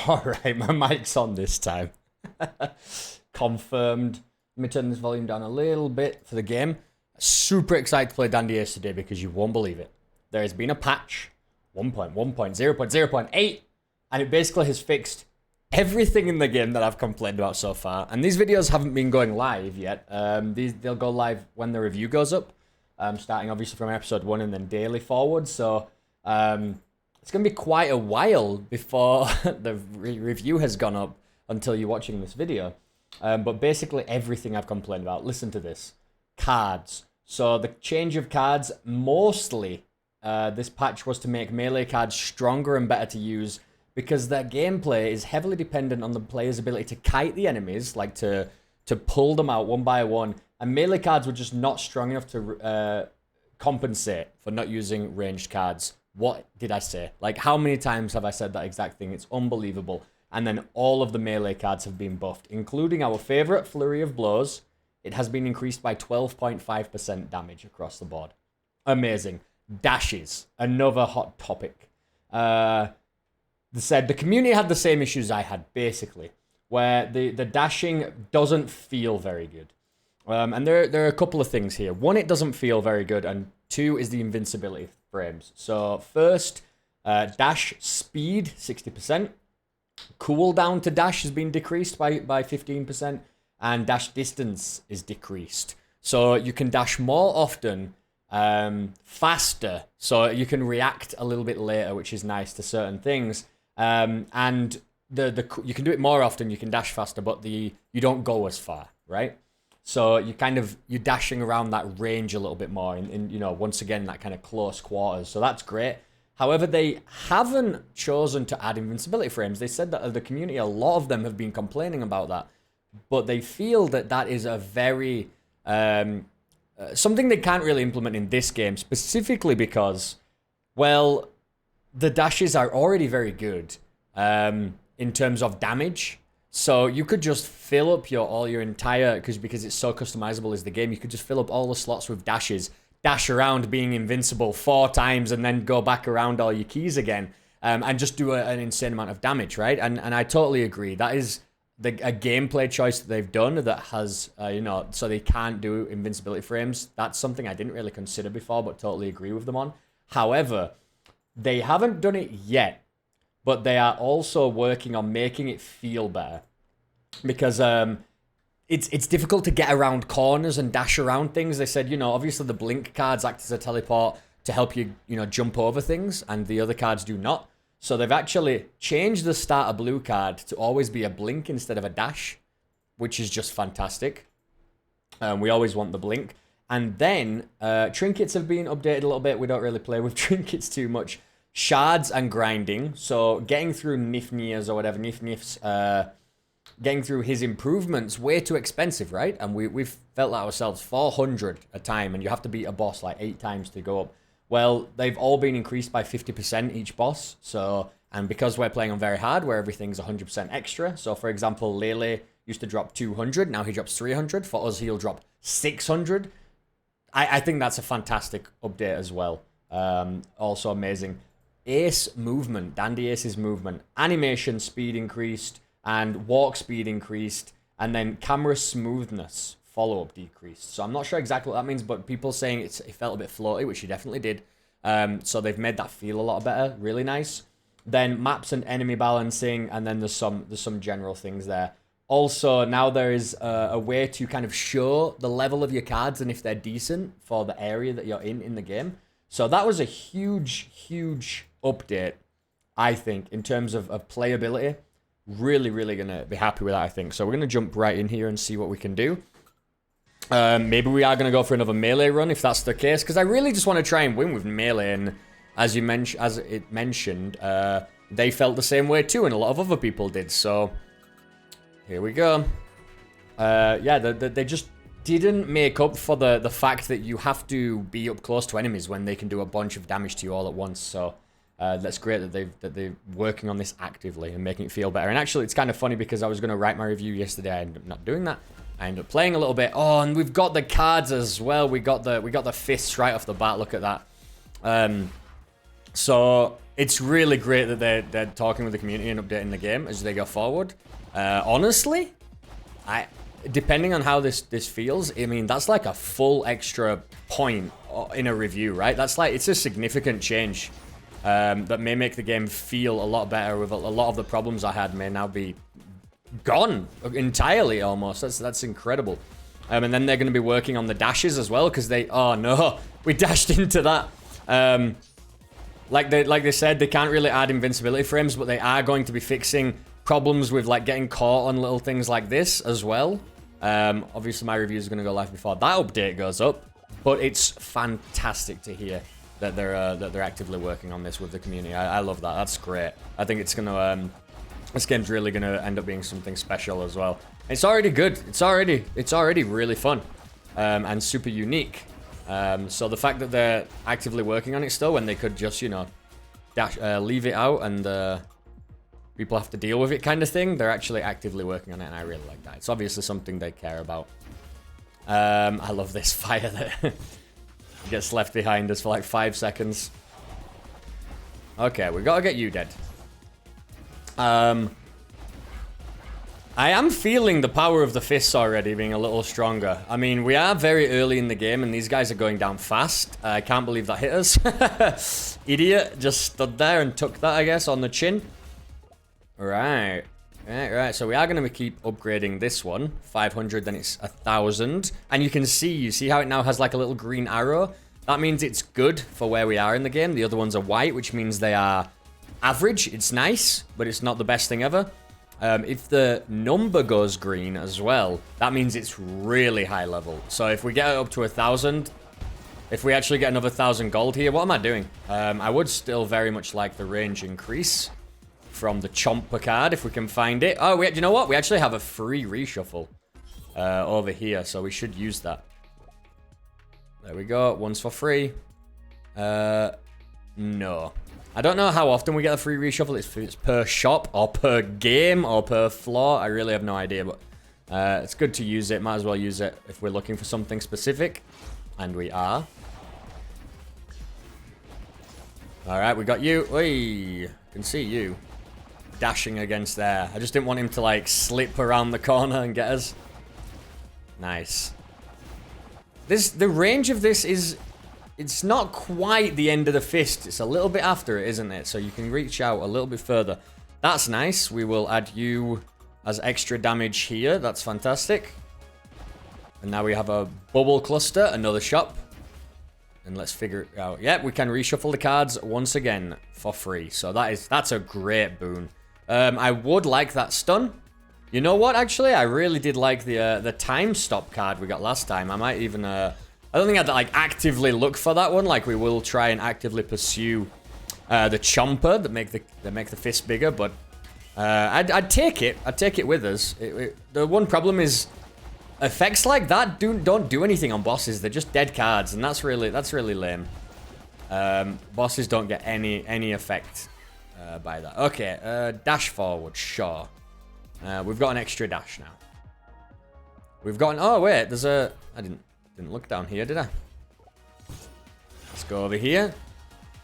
Alright, my mic's on this time. Confirmed. Let me turn this volume down a little bit for the game. Super excited to play Dandy Ace today because you won't believe it. There has been a patch, 1.1.0.0.8, and it basically has fixed everything in the game that I've complained about so far. And these videos haven't been going live yet. They'll go live when the review goes up, starting obviously from episode 1 and then daily forward. So it's going to be quite a while before the review has gone up until you're watching this video. But basically everything I've complained about, listen to this. Cards. So the change of cards, mostly this patch was to make melee cards stronger and better to use because their gameplay is heavily dependent on the player's ability to kite the enemies, like to pull them out one by one. And melee cards were just not strong enough to compensate for not using ranged cards. What did I say? Like, how many times have I said that exact thing? It's unbelievable. And then all of the melee cards have been buffed, including our favorite Flurry of Blows. It has been increased by 12.5% damage across the board. Amazing. Dashes, another hot topic. They said the community had the same issues I had, basically, where the dashing doesn't feel very good. And there are a couple of things here. One, it doesn't feel very good, and two is the invincibility frames. So first, dash speed, 60%. Cooldown to dash has been decreased by 15%, and dash distance is decreased. So you can dash more often, faster, so you can react a little bit later, which is nice to certain things. And you can do it more often, you can dash faster, but you don't go as far, right? So you're dashing around that range a little bit more, in once again, that kind of close quarters. So that's great. However, they haven't chosen to add invincibility frames. They said that the community, a lot of them have been complaining about that, but they feel that is a very something they can't really implement in this game, specifically because, well, the dashes are already very good in terms of damage. So you could just fill up all your entire, because it's so customizable as the game, you could just fill up all the slots with dashes, dash around being invincible 4 times, and then go back around all your keys again, and just do an insane amount of damage, right? And I totally agree. That is a gameplay choice that they've done that has, so they can't do invincibility frames. That's something I didn't really consider before, but totally agree with them on. However, they haven't done it yet, but they are also working on making it feel better. Because it's difficult to get around corners and dash around things. They said, obviously the blink cards act as a teleport to help you, jump over things, and the other cards do not. So they've actually changed the starter blue card to always be a blink instead of a dash, which is just fantastic. We always want the blink. And then trinkets have been updated a little bit. We don't really play with trinkets too much. Shards and grinding. So getting through Nifnias or whatever, Nifnif's, getting through his improvements, way too expensive, right? And we've felt that ourselves, 400 a time, and you have to beat a boss like 8 times to go up. Well, they've all been increased by 50% each boss. So, and because we're playing on very hard, where everything's 100% extra. So, for example, Lele used to drop 200, now he drops 300. For us, he'll drop 600. I think that's a fantastic update as well. Also amazing. Ace movement, Dandy Ace's movement. Animation speed increased, and walk speed increased, and then camera smoothness follow-up decreased. So I'm not sure exactly what that means, but people saying it felt a bit floaty, which it definitely did. So they've made that feel a lot better. Really nice. Then maps and enemy balancing, and then there's some general things there. Also, now there is a way to kind of show the level of your cards and if they're decent for the area that you're in the game. So that was a huge, huge update, I think, in terms of playability. Really, really going to be happy with that, I think. So we're going to jump right in here and see what we can do. Maybe we are going to go for another melee run if that's the case, because I really just want to try and win with melee. And as it mentioned, they felt the same way too, and a lot of other people did. So here we go. Yeah, they just didn't make up for the fact that you have to be up close to enemies when they can do a bunch of damage to you all at once. So that's great that they're working on this actively and making it feel better. And actually, it's kind of funny because I was going to write my review yesterday. I ended up not doing that. I ended up playing a little bit. Oh, and we've got the cards as well. We got the fists right off the bat. Look at that. So it's really great that they're talking with the community and updating the game as they go forward. Honestly, depending on how this feels, I mean, that's like a full extra point in a review, right? That's like, it's a significant change that may make the game feel a lot better. With a lot of the problems I had may now be gone entirely almost. That's incredible. And then they're going to be working on the dashes as well, because oh no, we dashed into that. Like they said, they can't really add invincibility frames, but they are going to be fixing problems with like getting caught on little things like this as well. Obviously my review is going to go live before that update goes up, but it's fantastic to hear that they're actively working on this with the community. I love that. That's great. I think it's gonna this game's really gonna end up being something special as well. It's already good. It's already really fun and super unique. So the fact that they're actively working on it still, when they could just, you know, leave it out and people have to deal with it kind of thing, they're actually actively working on it, and I really like that. It's obviously something they care about. I love this fire that gets left behind us for like 5 seconds. Okay, we gotta get you dead. I am feeling the power of the fists already being a little stronger. I mean, we are very early in the game, and these guys are going down fast. I can't believe that hit us. Idiot just stood there and took that, I guess, on the chin. Right. Right. So we are going to keep upgrading this one. 500, then it's 1,000. And you can see how it now has like a little green arrow? That means it's good for where we are in the game. The other ones are white, which means they are average. It's nice, but it's not the best thing ever. If the number goes green as well, that means it's really high level. So if we get it up to 1,000, if we actually get another 1,000 gold here, what am I doing? I would still very much like the range increase from the Chomper card if we can find it. Oh, you know what? We actually have a free reshuffle over here, so we should use that. There we go. One's for free. No. I don't know how often we get a free reshuffle. If it's per shop or per game or per floor. I really have no idea, but it's good to use it. Might as well use it if we're looking for something specific. And we are. Alright, we got you. Oi, can see you dashing against there. I just didn't want him to like slip around the corner and get us. Nice. The range of this is... It's not quite the end of the fist. It's a little bit after it, isn't it? So you can reach out a little bit further. That's nice. We will add you as extra damage here. That's fantastic. And now we have a bubble cluster, another shop. And let's figure it out. Yeah, we can reshuffle the cards once again for free. So that's a great boon. I would like that stun. You know what, actually? I really did like the time stop card we got last time. I might even... I don't think I'd like actively look for that one. Like we will try and actively pursue the Chomper that make the fist bigger, but I'd take it. I'd take it with us. The one problem is effects like that don't do anything on bosses. They're just dead cards, and that's really lame. Bosses don't get any effect by that. Okay, dash forward, sure. We've got an extra dash now. We've got an... Oh wait, there's a... I didn't look down here, did I? Let's go over here.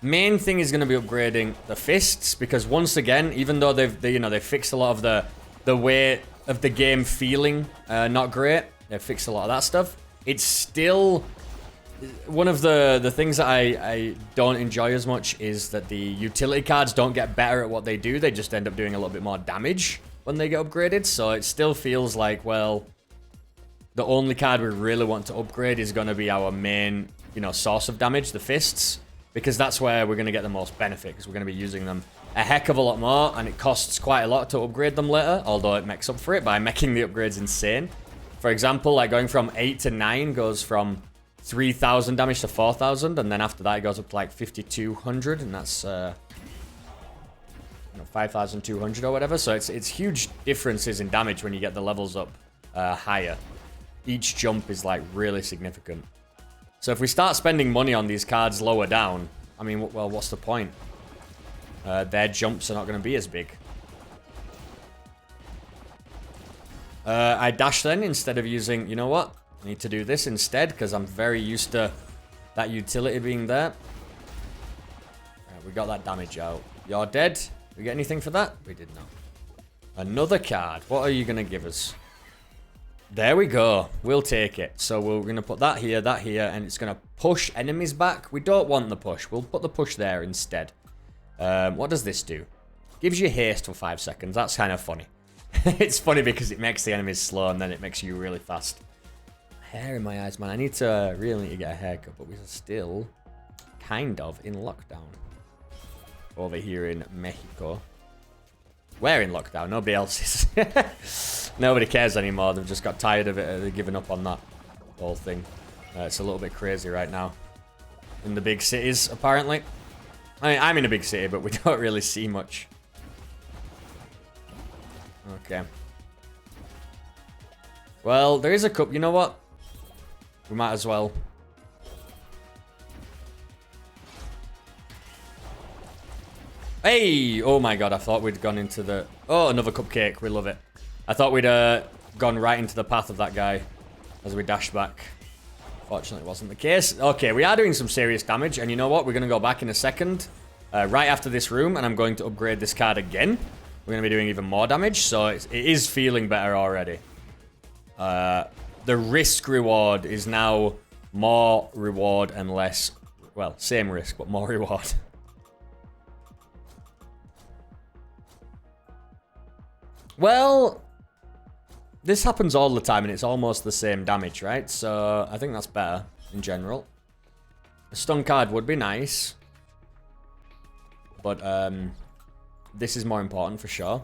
Main thing is going to be upgrading the fists, because once again, even though they've fixed a lot of the way of the game feeling not great, they've fixed a lot of that stuff. It's still one of the things that I don't enjoy as much is that the utility cards don't get better at what they do. They just end up doing a little bit more damage when they get upgraded. So it still feels like, well, the only card we really want to upgrade is going to be our main, source of damage, the fists. Because that's where we're going to get the most benefit, because we're going to be using them a heck of a lot more, and it costs quite a lot to upgrade them later, although it makes up for it by making the upgrades insane. For example, like going from 8 to 9 goes from 3,000 damage to 4,000, and then after that it goes up to like 5,200, and that's 5,200 or whatever. So it's huge differences in damage when you get the levels up higher. Each jump is like really significant. So if we start spending money on these cards lower down, I mean, well, what's the point? Their jumps are not going to be as big. I dash then instead of using, you know what? I need to do this instead because I'm very used to that utility being there. We got that damage out. You're dead. We get anything for that? We did not. Another card. What are you going to give us? There we go. We'll take it. So we're going to put that here, and it's going to push enemies back. We don't want the push. We'll put the push there instead. What does this do? Gives you haste for 5 seconds. That's kind of funny. It's funny because it makes the enemies slow and then it makes you really fast. Hair in my eyes, man. I need to really need to get a haircut, but we're still kind of in lockdown. Over here in Mexico. We're in lockdown. Nobody else is. Nobody cares anymore. They've just got tired of it. They've given up on that whole thing. It's a little bit crazy right now. In the big cities, apparently. I mean, I'm in a big city, but we don't really see much. Okay. Well, there is a cup. You know what? We might as well. Hey! Oh my god, I thought we'd gone into the... Oh, another cupcake. We love it. I thought we'd gone right into the path of that guy as we dashed back. Fortunately, it wasn't the case. Okay, we are doing some serious damage, and you know what? We're going to go back in a second, right after this room, and I'm going to upgrade this card again. We're going to be doing even more damage, so it is feeling better already. The risk reward is now more reward and less... Well, same risk, but more reward. Well, this happens all the time, and it's almost the same damage, right? So, I think that's better, in general. A stun card would be nice. But, this is more important for sure.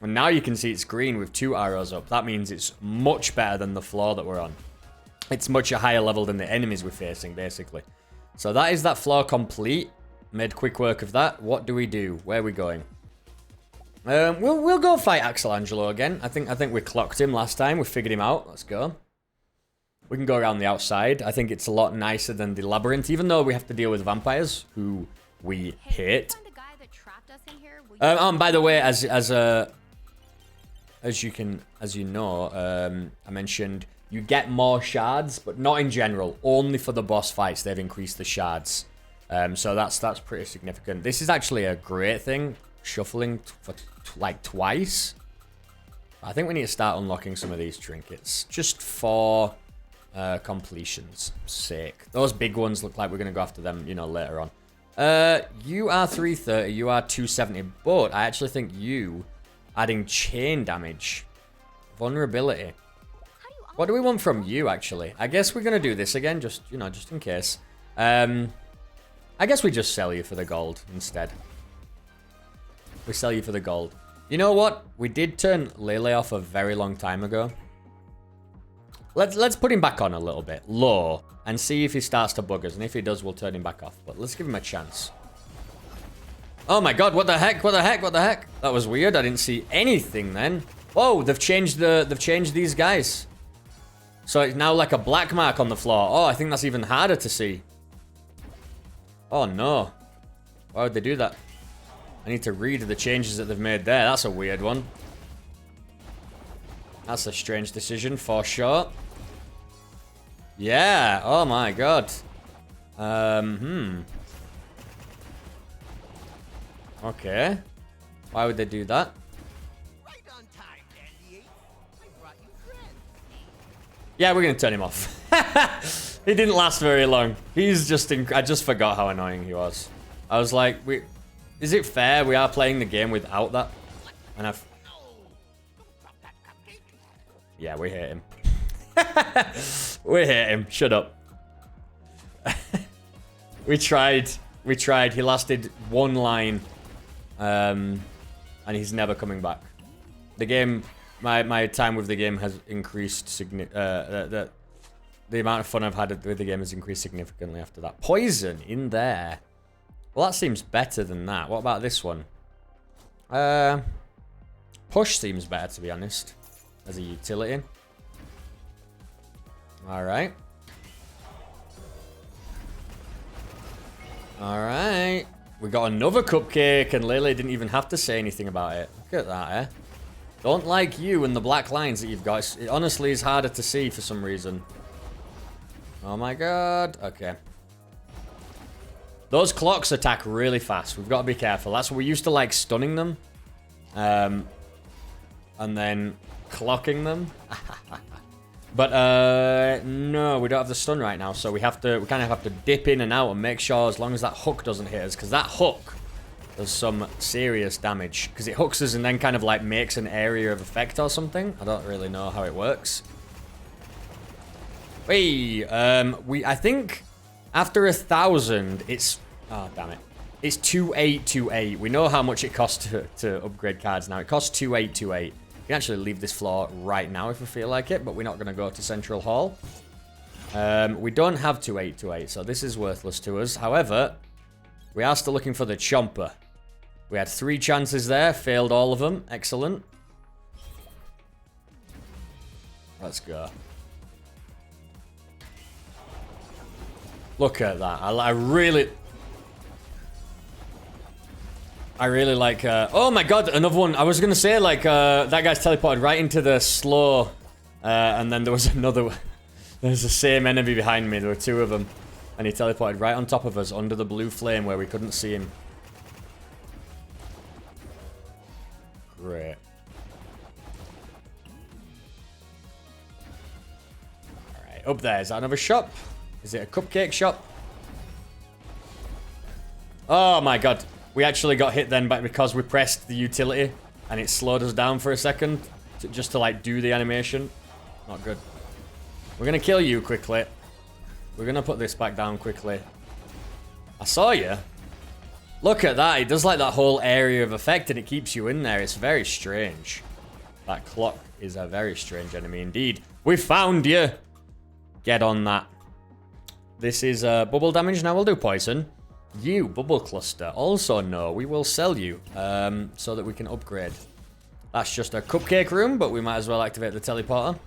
And now you can see it's green with 2 arrows up. That means it's much better than the floor that we're on. It's much a higher level than the enemies we're facing, basically. So that is that floor complete. Made quick work of that. What do we do? Where are we going? We'll go fight Axelangelo again. I think we clocked him last time. We figured him out. Let's go. We can go around the outside. I think it's a lot nicer than the Labyrinth, even though we have to deal with vampires, who we hate. By the way, as you know, I mentioned you get more shards, but not in general. Only for the boss fights, they've increased the shards. So that's pretty significant. This is actually a great thing. Shuffling for like twice. I think we need to start unlocking some of these trinkets just for completion's sake. Those big ones look like we're gonna go after them, you know, later on. You are 330, you are 270, but I actually think you adding chain damage, vulnerability. What do we want from you, actually? I guess we're gonna do this again, just, you know, just in case. I guess we just sell you for the gold instead. We sell you for the gold. You know what? We did turn Lele off a very long time ago. Let's put him back on a little bit. Low. And see if he starts to bug us. And if he does, we'll turn him back off. But let's give him a chance. Oh my god, what the heck? What the heck? What the heck? That was weird. I didn't see anything then. Whoa, they've changed these guys. So it's now like a black mark on the floor. Oh, I think that's even harder to see. Oh no. Why would they do that? I need to read the changes that they've made there. That's a weird one. That's a strange decision for sure. Yeah. Oh my god. Okay. Why would they do that? Right on time, Dandy. I brought you friends. Yeah, we're gonna turn him off. He didn't last very long. He's just I just forgot how annoying he was. I was like, is it fair we are playing the game without that? And yeah, we hate him. We hate him. Shut up. We tried. He lasted one line. And he's never coming back. The game, my time with the game has increased the amount of fun I've had with the game has increased significantly after that. Poison in there. Well, that seems better than that. What about this one? Push seems better, to be honest, as a utility. Alright. Alright. We got another cupcake, and Lele didn't even have to say anything about it. Look at that, eh? Don't like you and the black lines that you've got. It honestly is harder to see for some reason. Oh my god. Okay. Those clocks attack really fast. We've got to be careful. That's what we used to like stunning them. And then clocking them. But no, we don't have the stun right now, so we kind of have to dip in and out and make sure as long as that hook doesn't hit us, because that hook does some serious damage. Because it hooks us and then kind of like makes an area of effect or something. I don't really know how it works. Wait, I think after 1,000, it's, oh damn it, it's 2828. We know how much it costs to upgrade cards now. It costs 2828. We can actually leave this floor right now if we feel like it, but we're not going to go to Central Hall. We don't have 2828, so this is worthless to us. However, we are still looking for the Chomper. We had 3 chances there, failed all of them. Excellent. Let's go. Look at that. I really like, oh my god, another one. I was gonna say, like, that guy's teleported right into the slow, and then there was another, there's the same enemy behind me. There were 2 of them, and he teleported right on top of us under the blue flame where we couldn't see him. Great. Alright, up there. Is that another shop? Is it a cupcake shop? Oh my god. We actually got hit then because we pressed the utility and it slowed us down for a second just to like do the animation. Not good. We're gonna kill you quickly. We're gonna put this back down quickly. I saw you. Look at that. It does like that whole area of effect and it keeps you in there. It's very strange. That clock is a very strange enemy indeed. We found you. Get on that. This is bubble damage. Now we'll do poison. You, bubble cluster. Also, no, we will sell you so that we can upgrade. That's just a cupcake room, but we might as well activate the teleporter.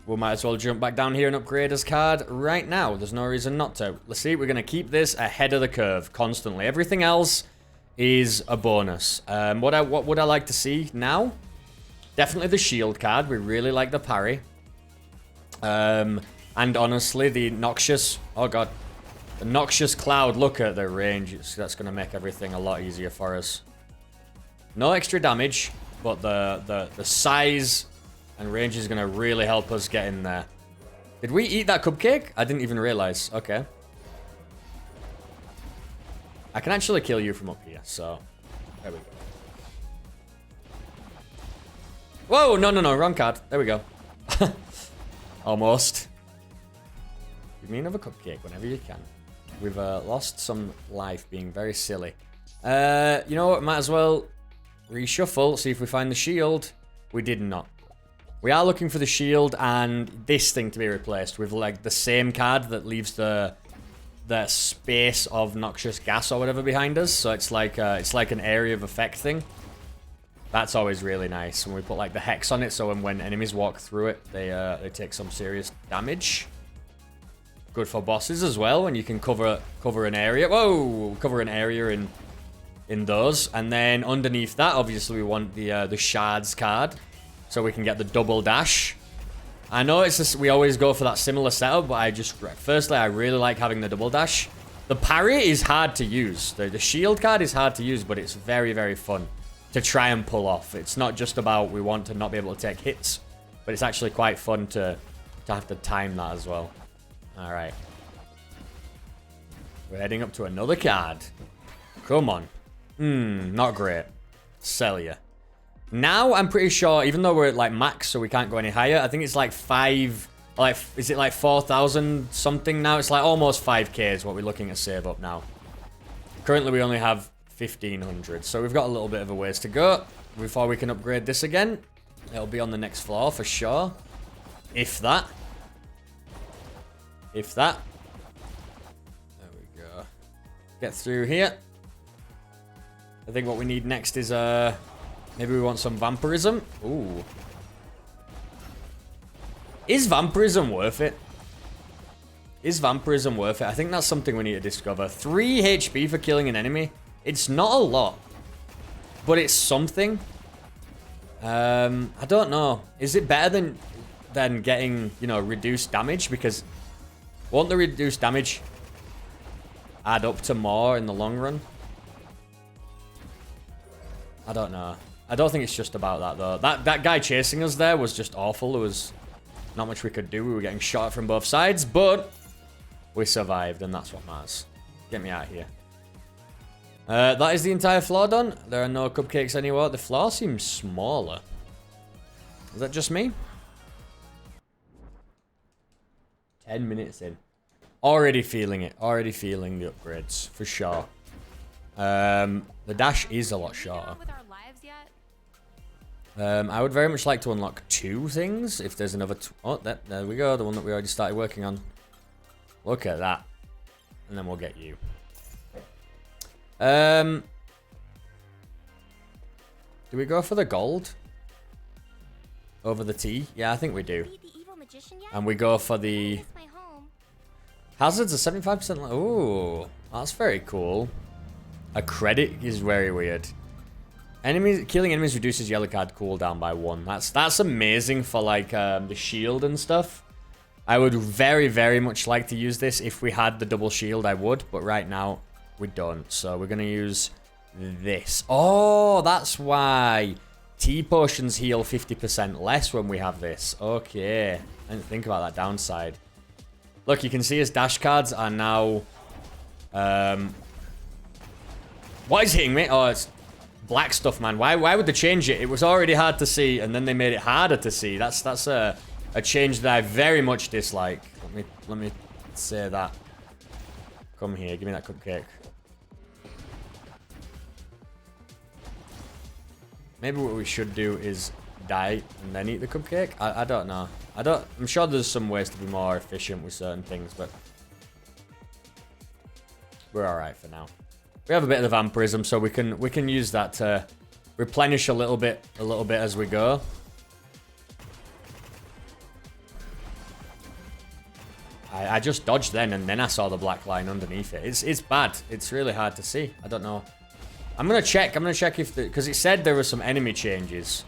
We might as well jump back down here and upgrade his card right now. There's no reason not to. Let's see, we're going to keep this ahead of the curve constantly. Everything else is a bonus. What would I like to see now? Definitely the shield card. We really like the parry. And honestly, the noxious... Oh, God. The noxious cloud, look at the range. That's going to make everything a lot easier for us. No extra damage, but the size and range is going to really help us get in there. Did we eat that cupcake? I didn't even realize. Okay. I can actually kill you from up here, so there we go. Whoa, no, wrong card. There we go. Almost. Give me another cupcake whenever you can. We've lost some life being very silly. You know what? Might as well reshuffle, see if we find the shield. We did not. We are looking for the shield and this thing to be replaced with like the same card that leaves the space of noxious gas or whatever behind us. So it's like an area of effect thing. That's always really nice when we put like the hex on it. So when enemies walk through it, they take some serious damage. Good for bosses as well, when you can cover an area. Whoa, cover an area in those, and then underneath that, obviously, we want the shards card, so we can get the double dash. I know it's just, we always go for that similar setup, but firstly, I really like having the double dash. The parry is hard to use. The shield card is hard to use, but it's very, very fun to try and pull off. It's not just about we want to not be able to take hits, but it's actually quite fun to have to time that as well. All right. We're heading up to another card. Come on. Not great. Sell ya. Now, I'm pretty sure, even though we're at, like, max, so we can't go any higher, I think it's, like, 5... Like, is it, like, 4,000 something now? It's, like, almost 5k is what we're looking to save up now. Currently, we only have 1,500, so we've got a little bit of a ways to go before we can upgrade this again. It'll be on the next floor, for sure. If that. If that. There we go. Get through here. I think what we need next is, maybe we want some vampirism. Ooh. Is vampirism worth it? Is vampirism worth it? I think that's something we need to discover. 3 HP for killing an enemy. It's not a lot. But it's something. I don't know. Is it better than getting, you know, reduced damage? Because won't the reduced damage add up to more in the long run. I don't know. I don't think it's just about that, though. That guy chasing us there was just awful. There was not much we could do. We were getting shot from both sides, but we survived, and that's what matters. Get me out of here. That is the entire floor done. There are no cupcakes anymore. The floor seems smaller. Is that just me? 10 minutes in. Already feeling it. Already feeling the upgrades, for sure. The dash is a lot shorter. I would very much like to unlock 2 things. If there's another... Oh, there we go. The one that we already started working on. Look at that. And then we'll get you. Do we go for the gold? Over the T? Yeah, I think we do. And we go for the... Hazards are 75%... Ooh, that's very cool. A credit is very weird. Killing enemies reduces yellow card cooldown by 1. That's amazing for like the shield and stuff. I would very, very much like to use this. If we had the double shield, I would. But right now, we don't. So we're going to use this. Oh, that's why. T-potions heal 50% less when we have this. Okay. I didn't think about that downside. Look, you can see his dash cards are now... What is hitting me? Oh, it's black stuff, man. Why would they change it? It was already hard to see, and then they made it harder to see. That's a change that I very much dislike. Let me say that. Come here, give me that cupcake. Maybe what we should do is die and then eat the cupcake. I don't know. I'm sure there's some ways to be more efficient with certain things, but we're all right for now. We have a bit of the vampirism, so we can use that to replenish a little bit as we go. I just dodged then, and then I saw the black line underneath it. It's bad. It's really hard to see. I don't know. I'm gonna check if because it said there were some enemy changes.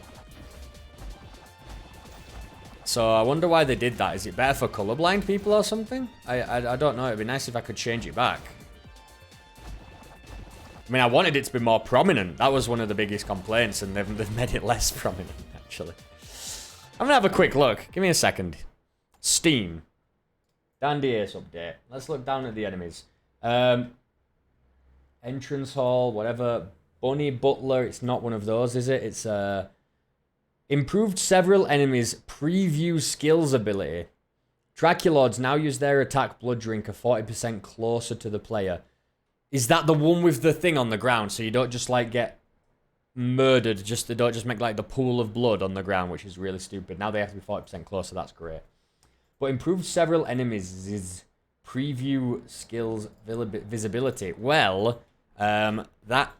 So I wonder why they did that. Is it better for colorblind people or something? I don't know. It'd be nice if I could change it back. I mean, I wanted it to be more prominent. That was one of the biggest complaints, and they've made it less prominent, actually. I'm gonna have a quick look. Give me a second. Steam. Dandy Ace update. Let's look down at the enemies. Entrance hall, whatever. Bunny Butler. It's not one of those, is it? It's improved several enemies' preview skills ability. Draculords now use their attack blood drinker 40% closer to the player. Is that the one with the thing on the ground? So you don't just like get murdered. They don't just make like the pool of blood on the ground, which is really stupid. Now they have to be 40% closer. That's great. But improved several enemies' preview skills visibility. Well, that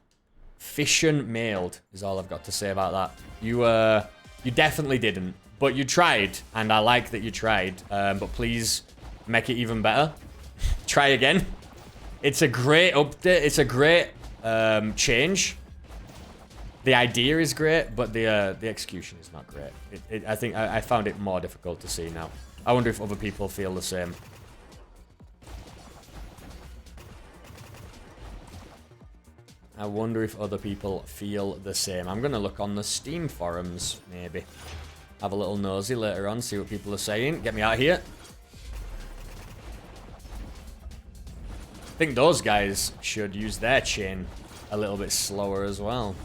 fission mailed is all I've got to say about that. You definitely didn't, but you tried, and I like that you tried. But please make it even better. Try again. It's a great update. It's a great change. The idea is great, but the execution is not great. I think I found it more difficult to see now. I wonder if other people feel the same. I wonder if other people feel the same. I'm going to look on the Steam forums, maybe. Have a little nosy later on, see what people are saying. Get me out of here. I think those guys should use their chain a little bit slower as well.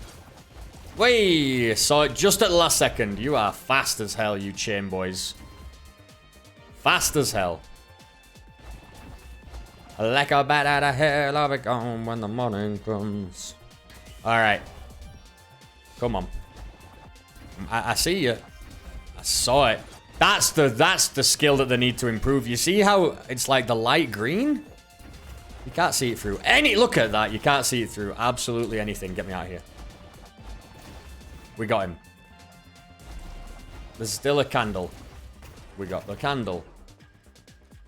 Wait, saw it just at the last second. You are fast as hell, you chain boys. Fast as hell. Like a bat out of hell, I'll be gone when the morning comes. Alright. Come on. I see you. I saw it. That's the skill that they need to improve. You see how it's like the light green? You can't see it through any... Look at that. You can't see it through absolutely anything. Get me out of here. We got him. There's still a candle. We got the candle.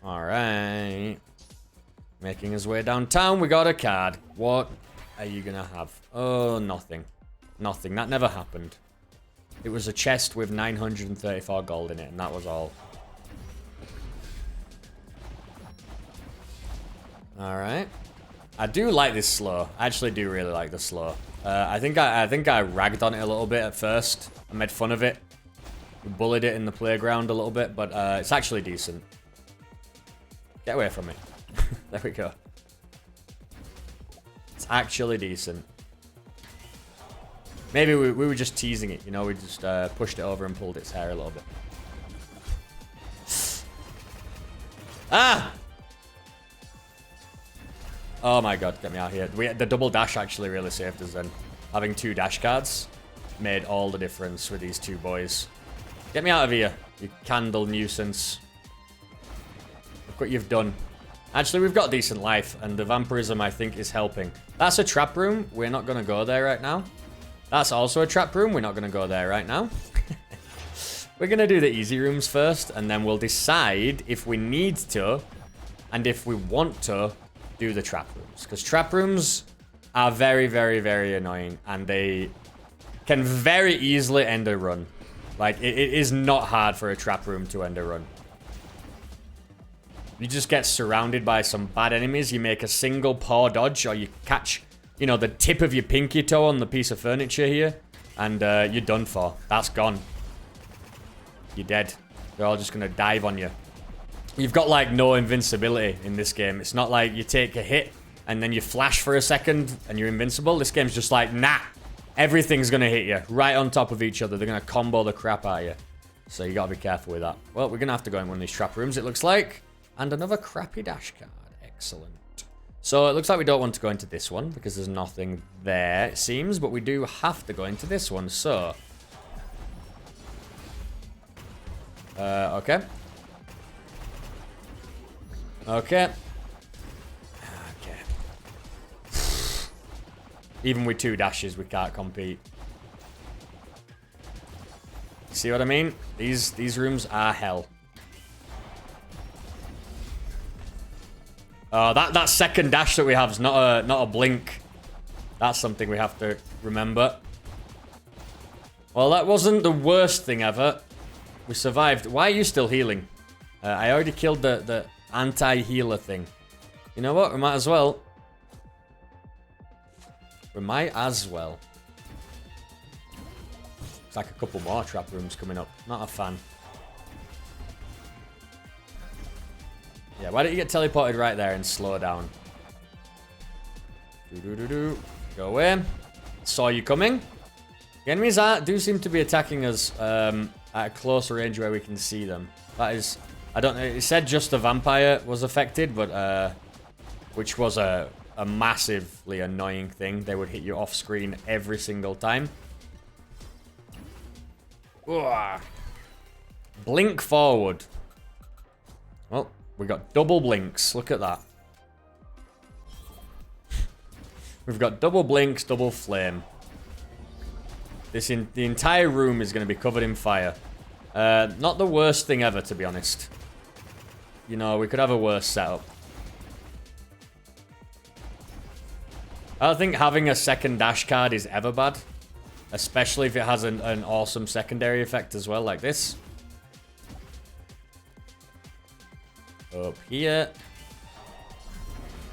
Alright. Making his way downtown. We got a card. What are you going to have? Oh, nothing. Nothing. That never happened. It was a chest with 934 gold in it, and that was all. Alright. I do like this slow. I actually do really like the slow. I think I ragged on it a little bit at first. I made fun of it. We bullied it in the playground a little bit, but it's actually decent. Get away from me. There we go. It's actually decent. Maybe we were just teasing it, you know, we just pushed it over and pulled its hair a little bit. Ah! Oh my god, get me out of here. The double dash actually really saved us then. Having 2 dash cards made all the difference with these 2 boys. Get me out of here, you candle nuisance. Look what you've done. Actually, we've got decent life, and the vampirism, I think, is helping. That's a trap room. We're not going to go there right now. That's also a trap room. We're not going to go there right now. We're going to do the easy rooms first, and then we'll decide if we need to, and if we want to, do the trap rooms. Because trap rooms are very, very, very annoying, and they can very easily end a run. Like, it is not hard for a trap room to end a run. You just get surrounded by some bad enemies. You make a single paw dodge, or you catch, you know, the tip of your pinky toe on the piece of furniture here, and you're done for. That's gone. You're dead. They're all just gonna dive on you. You've got, like, no invincibility in this game. It's not like you take a hit, and then you flash for a second, and you're invincible. This game's just like, nah. Everything's gonna hit you right on top of each other. They're gonna combo the crap out of you. So you gotta be careful with that. Well, we're gonna have to go in one of these trap rooms, it looks like. And another crappy dash card. Excellent. So it looks like we don't want to go into this one because there's nothing there, it seems. But we do have to go into this one, so... okay. Okay. Okay. Even with 2 dashes, we can't compete. See what I mean? These rooms are hell. That second dash that we have is not a blink. That's something we have to remember. Well, that wasn't the worst thing ever. We survived. Why are you still healing? I already killed the anti-healer thing. You know what? We might as well. We might as well. It's like a couple more trap rooms coming up. Not a fan. Yeah, why don't you get teleported right there and slow down? Go away. Saw you coming. The enemies do seem to be attacking us at a closer range where we can see them. That is... I don't know. It said just the vampire was affected, but... which was a massively annoying thing. They would hit you off screen every single time. Ugh. Blink forward. Well... we got double blinks. Look at that. We've got double blinks, double flame. The entire room is going to be covered in fire. Not the worst thing ever, to be honest. You know, we could have a worse setup. I don't think having a second dash card is ever bad. Especially if it has an awesome secondary effect as well, like this. Up here.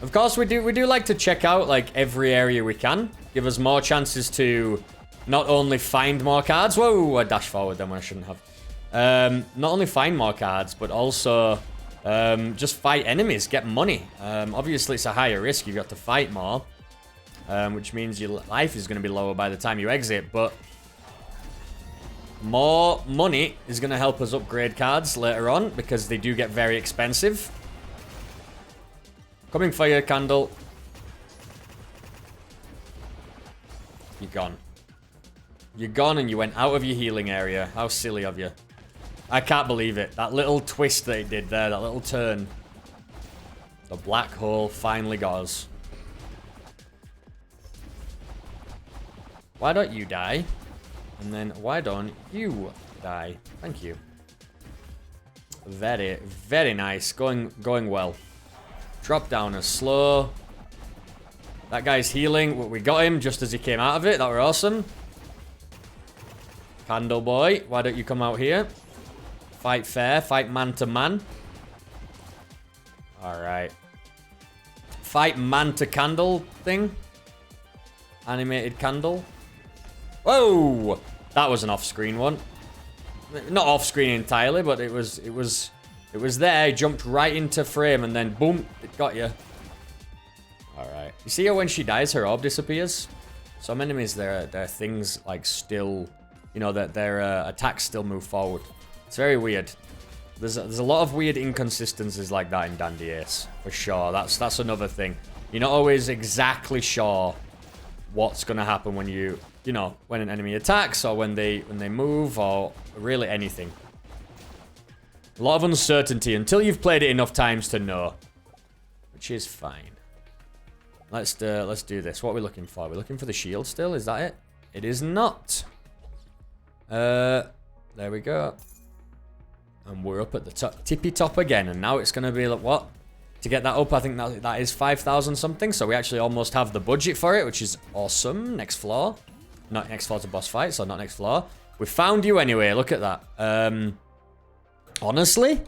Of course, we do like to check out like every area we can. Give us more chances to not only find more cards. Whoa, I dashed forward then when I shouldn't have. Not only find more cards, but also just fight enemies, get money. Obviously, it's a higher risk. You've got to fight more, which means your life is going to be lower by the time you exit. But more money is going to help us upgrade cards later on because they do get very expensive. Coming for you, Candle. You're gone. You're gone and you went out of your healing area. How silly of you. I can't believe it. That little twist that it did there, that little turn. The black hole finally got us. Why don't you die? And then why don't you die? Thank you. Very, very nice. Going well. Drop down a slow. That guy's healing. We got him just as he came out of it. That were awesome. Candle boy, why don't you come out here? Fight fair. Fight man to man. Alright. fight man to candle thing. Animated candle. Whoa! That was an off-screen one. Not off-screen entirely, but it was there. It jumped right into frame and then boom, it got you. Alright. You see her when she dies, her orb disappears? Some enemies, their things like still, you know, that their attacks still move forward. It's very weird. There's a lot of weird inconsistencies like that in Dandy Ace, for sure. That's another thing. You're not always exactly sure what's gonna happen when you know, when an enemy attacks or when they move or really anything. A lot of uncertainty until you've played it enough times to know, which is fine. Let's do this. What are we looking for? We're looking for the shield still. Is that it? It is not. There we go. And we're up at the top, tippy top again. And now it's gonna be like what? To get that up, I think that is 5,000 something. So we actually almost have the budget for it, which is awesome. Next floor. Not next floor to boss fight, so not next floor. We found you anyway. Look at that. Honestly?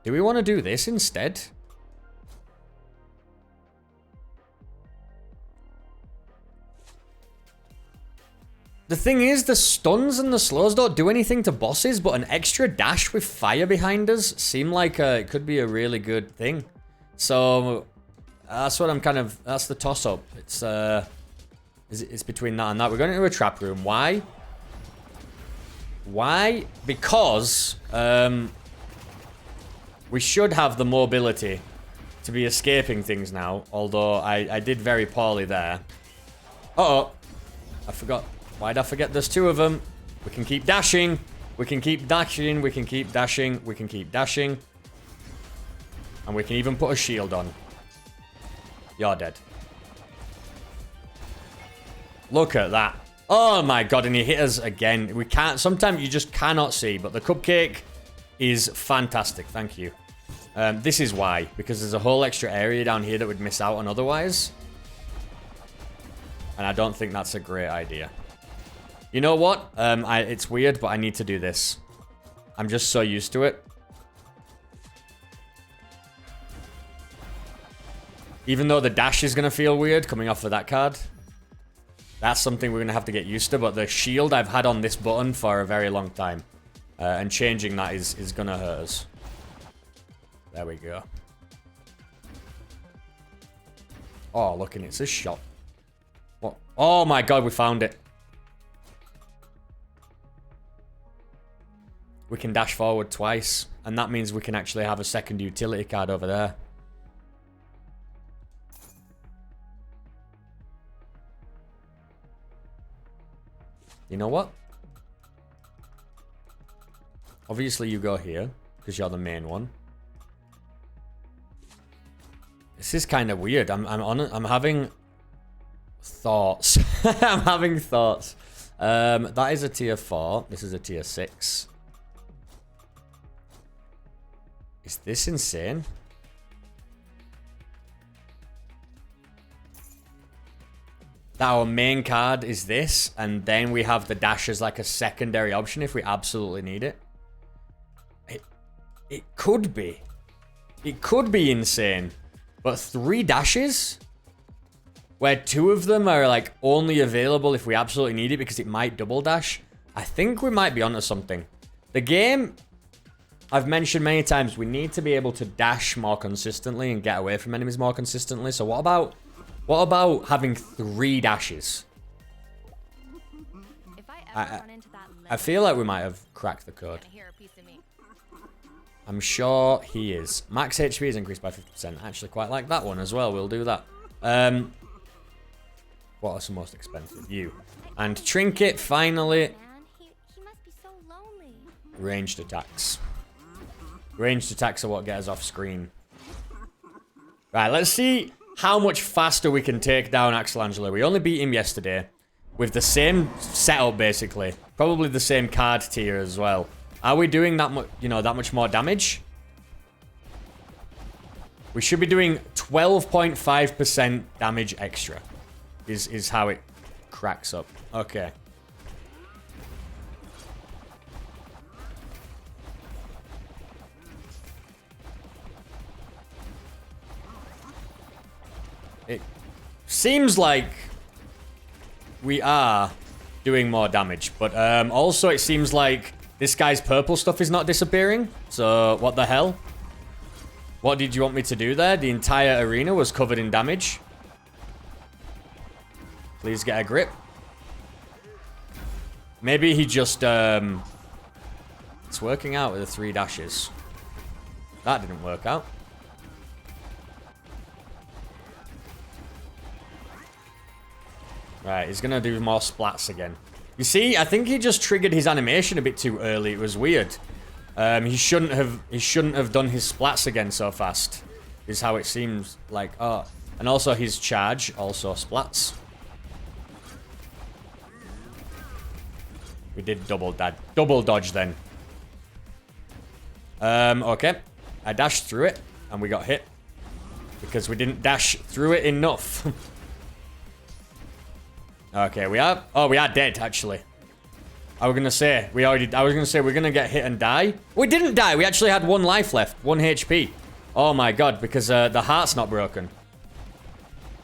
Do we want to do this instead? The thing is, the stuns and the slows don't do anything to bosses, but an extra dash with fire behind us seem like it could be a really good thing. So that's what I'm kind of, that's the toss-up. It's between that and that. We're going into a trap room. Why? Why? Because we should have the mobility to be escaping things now, although I did very poorly there. Uh-oh. I forgot. Why'd I forget there's two of them? We can keep dashing. We can keep dashing. We can keep dashing. We can keep dashing. And we can even put a shield on. You're dead. Look at that. Oh my god, and he hit us again. We can't, sometimes you just cannot see, but the cupcake is fantastic. Thank you. This is why, because there's a whole extra area down here that we'd miss out on otherwise. And I don't think that's a great idea. You know what? It's weird, but I need to do this. I'm just so used to it. Even though the dash is going to feel weird coming off of that card. That's something we're going to have to get used to. But the shield I've had on this button for a very long time. And changing that is going to hurt us. There we go. Oh, look, and it's a shot. What? Oh my god, we found it. We can dash forward twice. And that means we can actually have a second utility card over there. You know what? Obviously you go here, because you're the main one. This is kind of weird. I'm having thoughts. I'm having thoughts. That is a tier 4. This is a tier 6. Is this insane? That our main card is this, and then we have the dash as like a secondary option if we absolutely need it. It could be. It could be insane. But 3 dashes? Where 2 of them are like only available if we absolutely need it because it might double dash. I think we might be onto something. The game, I've mentioned many times, we need to be able to dash more consistently and get away from enemies more consistently. So what about having 3 dashes? I feel like we might have cracked the code. I'm sure he is. Max HP is increased by 50%. I actually quite like that one as well. We'll do that. What is the most expensive? You. And Trinket, finally. Ranged attacks. Ranged attacks are what get us off screen. Right, let's see how much faster we can take down Axel Angelo. We only beat him yesterday with the same setup, basically. Probably the same card tier as well. Are we doing that much, that much more damage? We should be doing 12.5% damage extra. Is how it cracks up. Okay. seems like we are doing more damage, but also it seems like this guy's purple stuff is not disappearing. So what the hell? What did you want me to do there? The entire arena was covered in damage. Please get a grip. Maybe he just it's working out with the 3 dashes. That didn't work out. Right, he's gonna do more splats again. You see, I think he just triggered his animation a bit too early. It was weird. He shouldn't have done his splats again so fast. Is how it seems like. Oh, and also his charge also splats. We did double dodge then. Okay. I dashed through it and we got hit because we didn't dash through it enough. Okay, we are dead actually. I was gonna say we're gonna get hit and die. We didn't die. We actually had 1 life left, 1 HP. Oh my god, because the heart's not broken.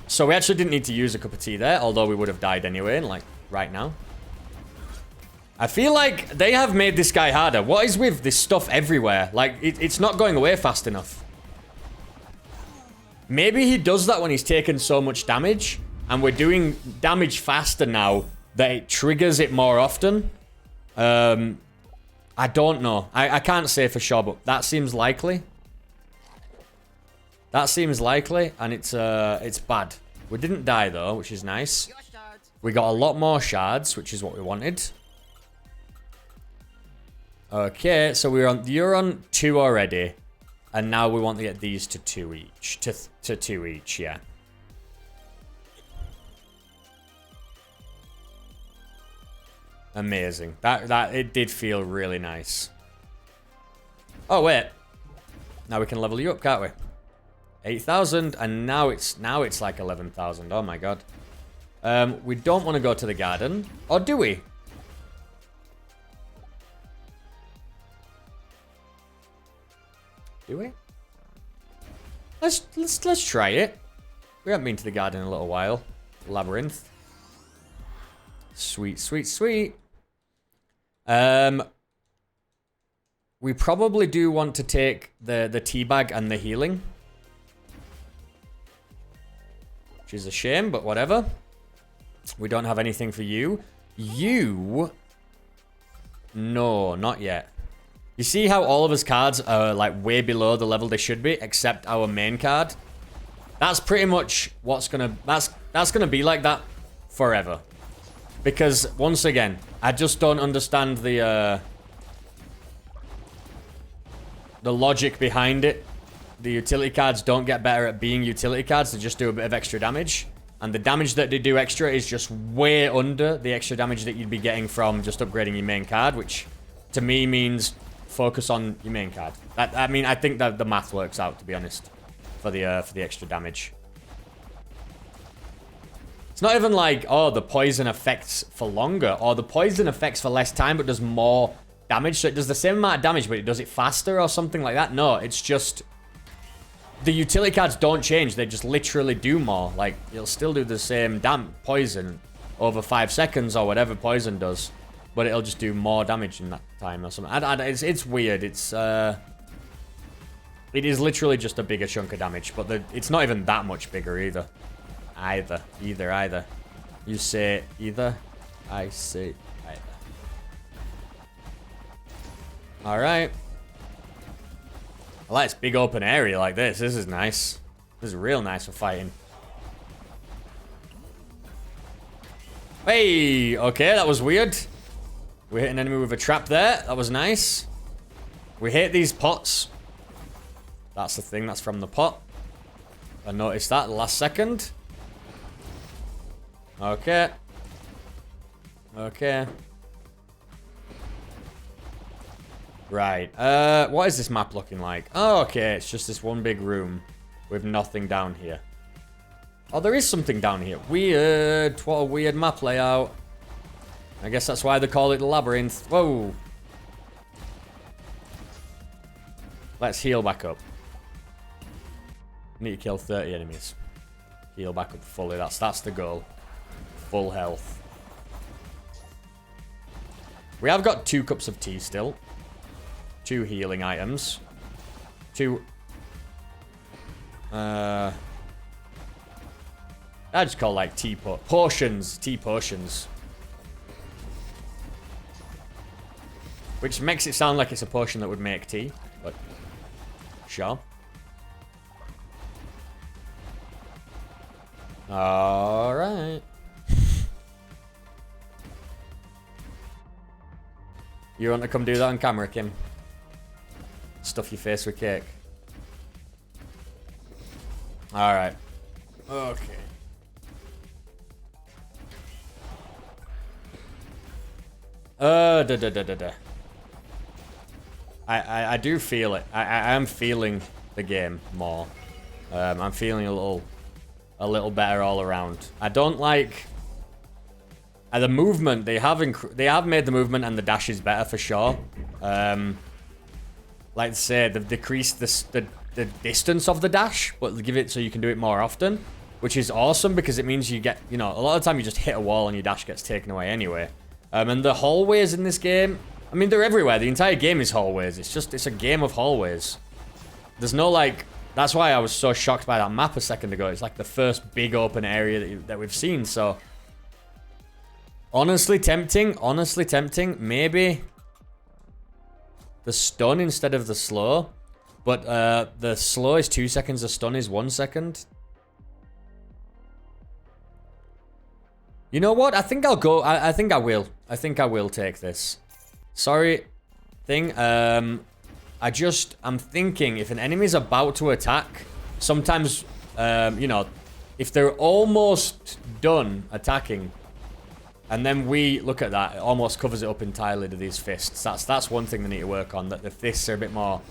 So we actually didn't need to use a cup of tea there, although we would have died anyway, like right now. I feel like they have made this guy harder. What is with this stuff everywhere? Like, it's not going away fast enough. Maybe he does that when he's taken so much damage, and we're doing damage faster now that it triggers it more often. I don't know. I can't say for sure, but that seems likely. That seems likely, and it's bad. We didn't die though, which is nice. We got a lot more shards, which is what we wanted. Okay, so you're on 2 already, and now we want to get these to 2 each. To 2 each, yeah. Amazing. That it did feel really nice. Oh wait, now we can level you up, can't we? 8,000, and now it's like 11,000. Oh my god. We don't want to go to the garden, or do we? Do we? Let's try it. We haven't been to the garden in a little while. Labyrinth. Sweet, sweet, sweet. We probably do want to take the tea bag and the healing. Which is a shame, but whatever. We don't have anything for you. You... No, not yet. You see how all of his cards are like way below the level they should be, except our main card? That's pretty much what's gonna... That's gonna be like that forever. Because, once again, I just don't understand the logic behind it. The utility cards don't get better at being utility cards. They just do a bit of extra damage. And the damage that they do extra is just way under the extra damage that you'd be getting from just upgrading your main card, which, to me, means focus on your main card. I mean, I think that the math works out, to be honest, for the extra damage. It's not even like, oh, the poison affects for longer, or the poison affects for less time but does more damage. So it does the same amount of damage, but it does it faster or something like that. No, it's just... The utility cards don't change. They just literally do more. Like, you'll still do the same poison over 5 seconds or whatever poison does. But it'll just do more damage in that time or something. It's weird. It is literally just a bigger chunk of damage. But it's not even that much bigger either. Either. You say either. I say either. Alright. I like this big open area like this. This is nice. This is real nice for fighting. Hey! Okay, that was weird. We hit an enemy with a trap there. That was nice. We hit these pots. That's the thing. That's from the pot. I noticed that the last second. Okay. Okay. Right. What is this map looking like? Oh, okay. It's just this one big room with nothing down here. Oh, there is something down here. Weird. What a weird map layout. I guess that's why they call it the Labyrinth. Whoa. Let's heal back up. Need to kill 30 enemies. Heal back up fully. That's the goal. Full health. We have got 2 cups of tea still. 2 healing items. 2... I just call like tea potions. Tea potions. Which makes it sound like it's a potion that would make tea. But, sure. Alright. You want to come do that on camera, Kim? Stuff your face with cake. Alright. Okay. I do feel it. I am feeling the game more. I'm feeling a little better all around. I don't like the movement. They have made the movement and the dashes better for sure. Like I say, they've decreased the distance of the dash, but they give it so you can do it more often, which is awesome because it means you get, you know, a lot of the time you just hit a wall and your dash gets taken away anyway. And the hallways in this game, I mean, they're everywhere. The entire game is hallways. It's a game of hallways. There's no, like... That's why I was so shocked by that map a second ago. It's like the first big open area that we've seen, so... Honestly tempting. Maybe... the stun instead of the slow. But, the slow is 2 seconds, the stun is 1 second. You know what? I think I'll go... I think I will. I think I will take this. Sorry, thing. I'm thinking if an enemy's about to attack, sometimes, you know, if they're almost done attacking, and then we look at that, it almost covers it up entirely to these fists. That's one thing they need to work on. That the fists are a bit more,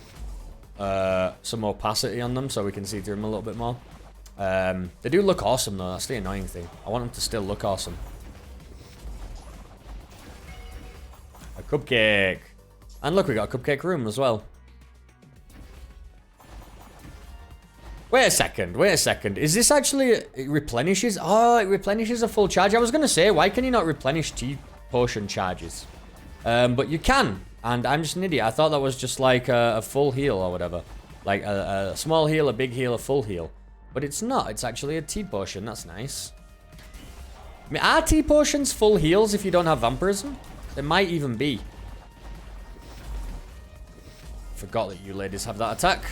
some opacity on them, so we can see through them a little bit more. They do look awesome though. That's the annoying thing. I want them to still look awesome. A cupcake. And look, we got a cupcake room as well. Wait a second. Is this actually... It replenishes? Oh, it replenishes a full charge. I was going to say, why can you not replenish tea potion charges? But you can. And I'm just an idiot. I thought that was just like a full heal or whatever. Like a small heal, a big heal, a full heal. But it's not. It's actually a tea potion. That's nice. I mean, are tea potions full heals if you don't have vampirism? There might even be. Forgot that you ladies have that attack.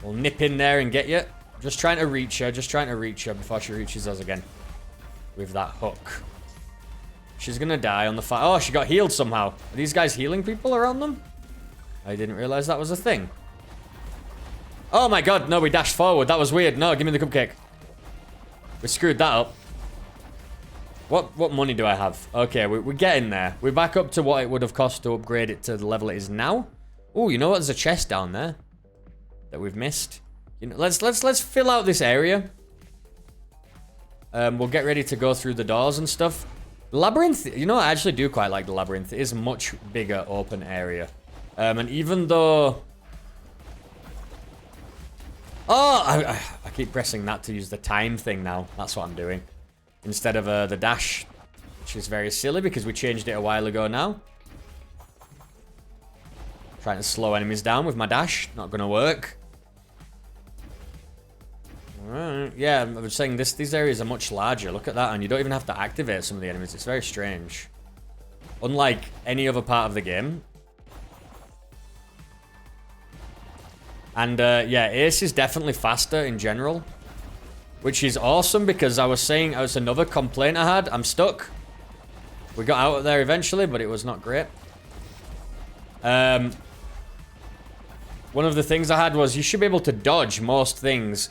We'll nip in there and get you. Just trying to reach her. Before she reaches us again. With that hook. She's gonna die on the fight. Oh, she got healed somehow. Are these guys healing people around them? I didn't realize that was a thing. Oh my god, no, we dashed forward. That was weird. No, give me the cupcake. We screwed that up. What money do I have? Okay, we're getting there. We're back up to what it would have cost to upgrade it to the level it is now. Oh, you know what? There's a chest down there that we've missed. You know, let's fill out this area. We'll get ready to go through the doors and stuff. Labyrinth, you know, I actually do quite like the Labyrinth. It is a much bigger open area. And even though... Oh, I keep pressing that to use the time thing now. That's what I'm doing. Instead of the dash, which is very silly because we changed it a while ago now. Trying to slow enemies down with my dash. Not going to work. Alright. Yeah, I was saying these areas are much larger. Look at that, and you don't even have to activate some of the enemies. It's very strange. Unlike any other part of the game. And, yeah, Ace is definitely faster in general. Which is awesome because I was saying, it was another complaint I had. I'm stuck. We got out of there eventually, but it was not great. One of the things I had was you should be able to dodge most things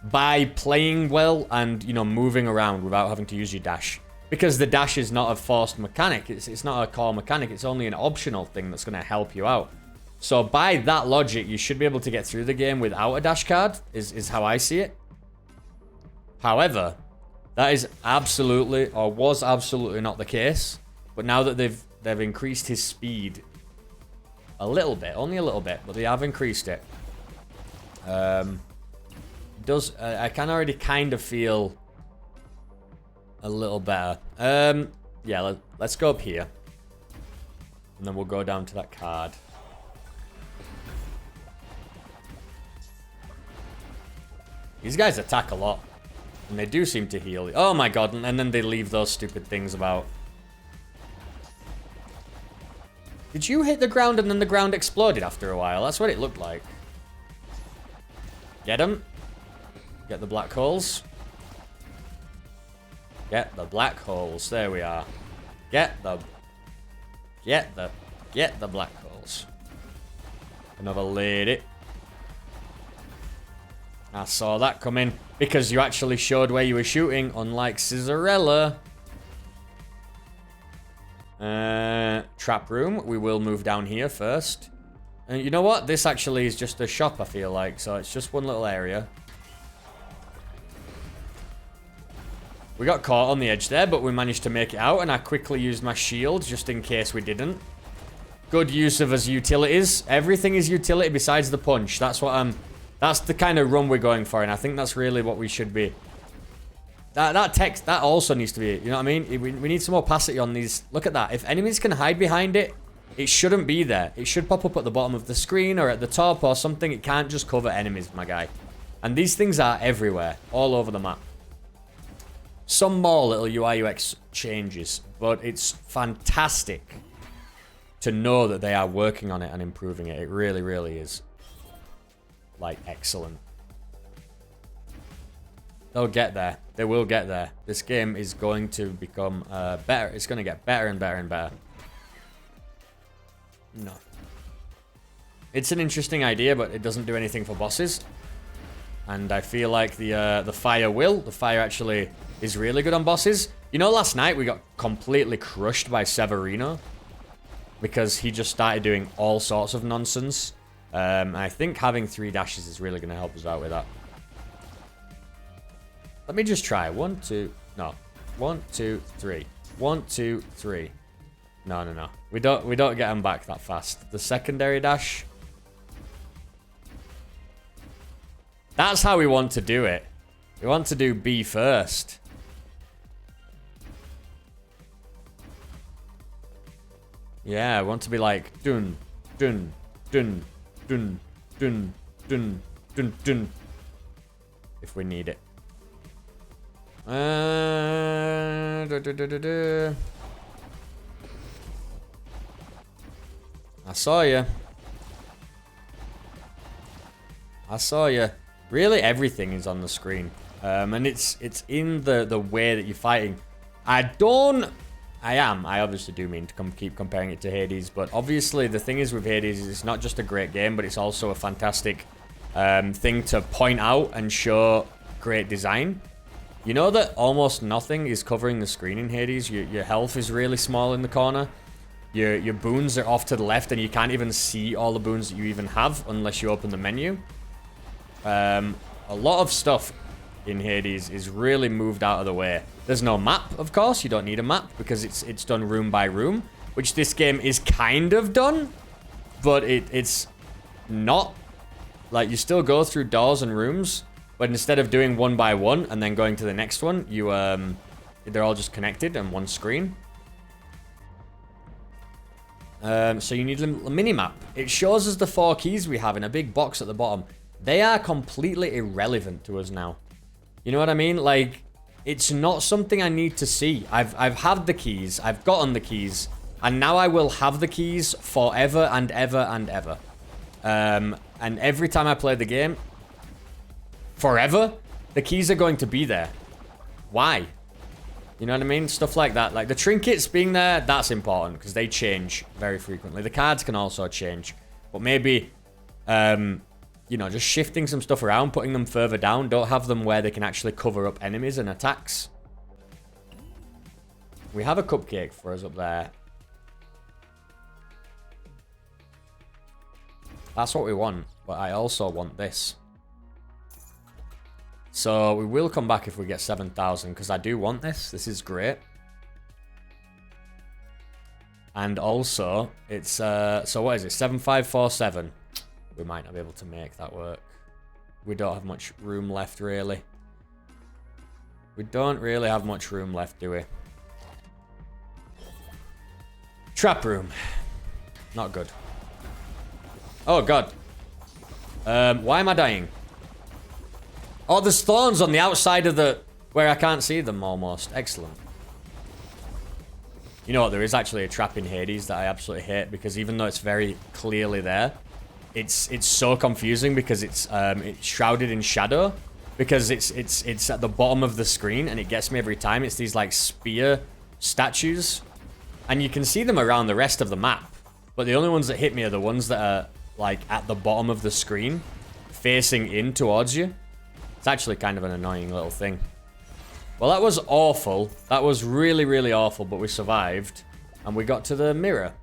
by playing well and, you know, moving around without having to use your dash. Because the dash is not a forced mechanic. It's not a core mechanic. It's only an optional thing that's going to help you out. So by that logic, you should be able to get through the game without a dash card, is how I see it. However, that is absolutely, or was absolutely not the case. But now that they've increased his speed a little bit, only a little bit, but they have increased it. does. I can already kind of feel a little better. Yeah, let's go up here. And then we'll go down to that card. These guys attack a lot. And they do seem to heal. Oh my god, and then they leave those stupid things about. Did you hit the ground and then the ground exploded after a while? That's what it looked like. Get them. Get the black holes. Get the black holes. There we are. Get the black holes. Another lady. I saw that coming because you actually showed where you were shooting, unlike Scissorella. Trap room. We will move down here first. And you know what? This actually is just a shop, I feel like. So it's just one little area. We got caught on the edge there, but we managed to make it out. And I quickly used my shield just in case we didn't. Good use of his utilities. Everything is utility besides the punch. That's what I'm... That's the kind of run we're going for, and I think that's really what we should be. That text, that also needs to be, you know what I mean? We need some opacity on these. Look at that. If enemies can hide behind it, it shouldn't be there. It should pop up at the bottom of the screen or at the top or something. It can't just cover enemies, my guy. And these things are everywhere, all over the map. Some more little UI UX changes, but it's fantastic to know that they are working on it and improving it. It really, really is. Like, excellent. They'll get there. They will get there. This game is going to become better. It's going to get better and better and better. No. It's an interesting idea, but it doesn't do anything for bosses. And I feel like the fire will. The fire actually is really good on bosses. You know, last night we got completely crushed by Severino. Because he just started doing all sorts of nonsense. I think having 3 dashes is really going to help us out with that. Let me just try. 1, 2... No. 1, 2, 3. 1, 2, 3. No. We don't get them back that fast. The secondary dash. That's how we want to do it. We want to do B first. Yeah, I want to be like dun dun dun dun dun dun dun dun if we need it. I saw you. I saw you. Really, everything is on the screen, and it's in the way that you're fighting. I obviously do mean to keep comparing it to Hades, but obviously the thing is with Hades is it's not just a great game, but it's also a fantastic thing to point out and show great design. You know that almost nothing is covering the screen in Hades. Your health is really small in the corner. Your boons are off to the left, and you can't even see all the boons that you even have unless you open the menu. A lot of stuff in Hades is really moved out of the way. There's no map, of course. You don't need a map because it's done room by room, which this game is kind of done, but it's not. Like, you still go through doors and rooms, but instead of doing one by one and then going to the next one, you they're all just connected on one screen. So you need a mini-map. It shows us the 4 keys we have in a big box at the bottom. They are completely irrelevant to us now. You know what I mean? Like, it's not something I need to see. I've had the keys. I've gotten the keys. And now I will have the keys forever and ever and ever. And every time I play the game, forever, the keys are going to be there. Why? You know what I mean? Stuff like that. Like, the trinkets being there, that's important because they change very frequently. The cards can also change. But maybe, you know, just shifting some stuff around, putting them further down. Don't have them where they can actually cover up enemies and attacks. We have a cupcake for us up there. That's what we want. But I also want this. So we will come back if we get 7,000 because I do want this. This is great. And also, it's, so what is it? 7547. We might not be able to make that work. we don't have much room left, really. We don't really have much room left, do we? Trap room. Not good. Oh, God. Why am I dying? Oh, there's thorns on the outside of the... where I can't see them, almost. Excellent. You know what? There is actually a trap in Hades that I absolutely hate, because even though it's very clearly there, it's so confusing because it's shrouded in shadow, because it's at the bottom of the screen, and it gets me every time. It's these, like, spear statues, and you can see them around the rest of the map, but the only ones that hit me are the ones that are, like, at the bottom of the screen, facing in towards you. It's actually kind of an annoying little thing. Well, that was awful. That was really, really awful, but we survived, and we got to the mirror,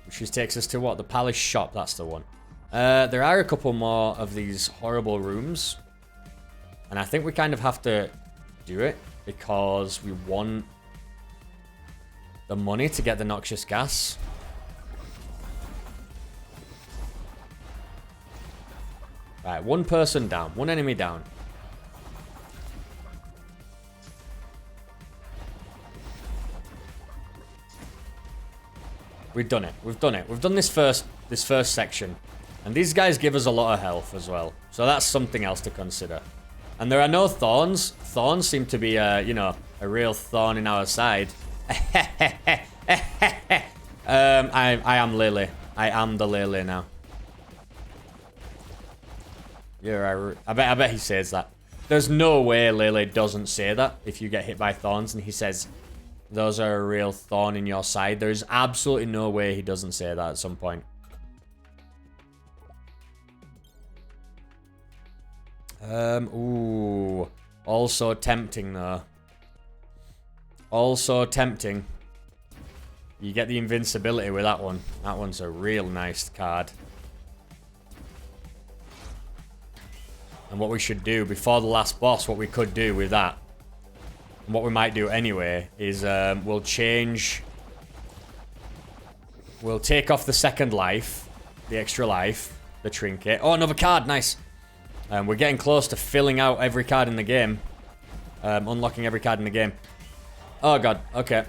which just takes us to what? The palace shop. That's the one. There are a couple more of these horrible rooms, and I think we kind of have to do it because we want the money to get the noxious gas. Right, one person down, one enemy down. We've done it. We've done it. We've done this first section. And these guys give us a lot of health as well. So that's something else to consider. And there are no thorns. Thorns seem to be, you know, a real thorn in our side. I am Lily. I am the Lily now. Yeah, I bet he says that. There's no way Lily doesn't say that if you get hit by thorns and he says... those are a real thorn in your side. There's absolutely no way he doesn't say that at some point. Ooh. Also tempting, though. Also tempting. You get the invincibility with that one. That one's a real nice card. And what we should do before the last boss, what we could do with that, and what we might do anyway, is we'll change... we'll take off the second life, the extra life, the trinket. Oh, another card, nice. We're getting close to filling out every card in the game. Unlocking every card in the game. Oh, God, okay.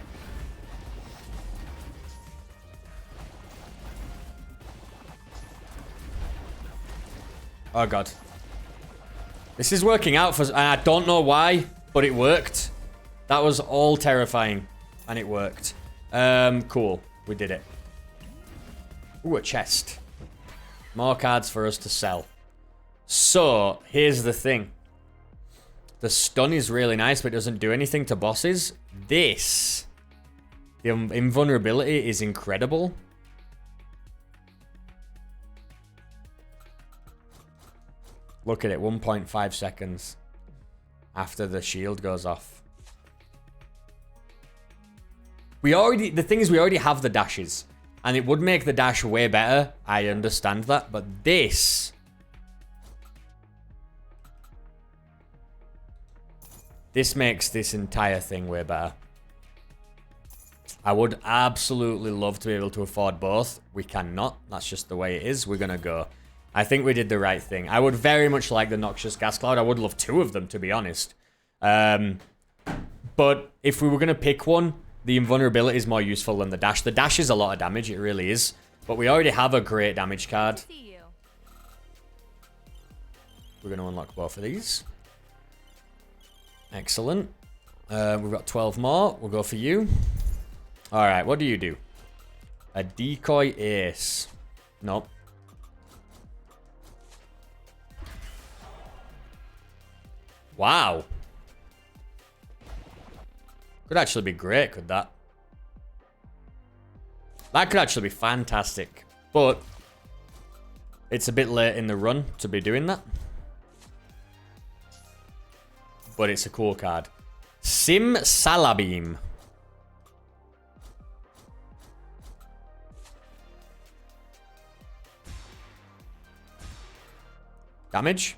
Oh, God. This is working out for us, and I don't know why, but it worked. That was all terrifying, and it worked. Cool. We did it. Ooh, a chest. More cards for us to sell. So, here's the thing. The stun is really nice, but it doesn't do anything to bosses. This. The invulnerability is incredible. Look at it, 1.5 seconds after the shield goes off. The thing is, we already have the dashes, and it would make the dash way better. I understand that, but this makes this entire thing way better. I would absolutely love to be able to afford both. We cannot. That's just the way it is. We're gonna go. I think we did the right thing. I would very much like the Noxious Gas Cloud. I would love 2 of them, to be honest. But if we were going to pick one, the invulnerability is more useful than the dash. The dash is a lot of damage, it really is. But we already have a great damage card. We're going to unlock both of these. Excellent. We've got 12 more. We'll go for you. Alright, what do you do? A decoy ace. Nope. Wow. Could actually be great, could that? That could actually be fantastic. But it's a bit late in the run to be doing that. But it's a cool card. Sim Salabeam. Damage.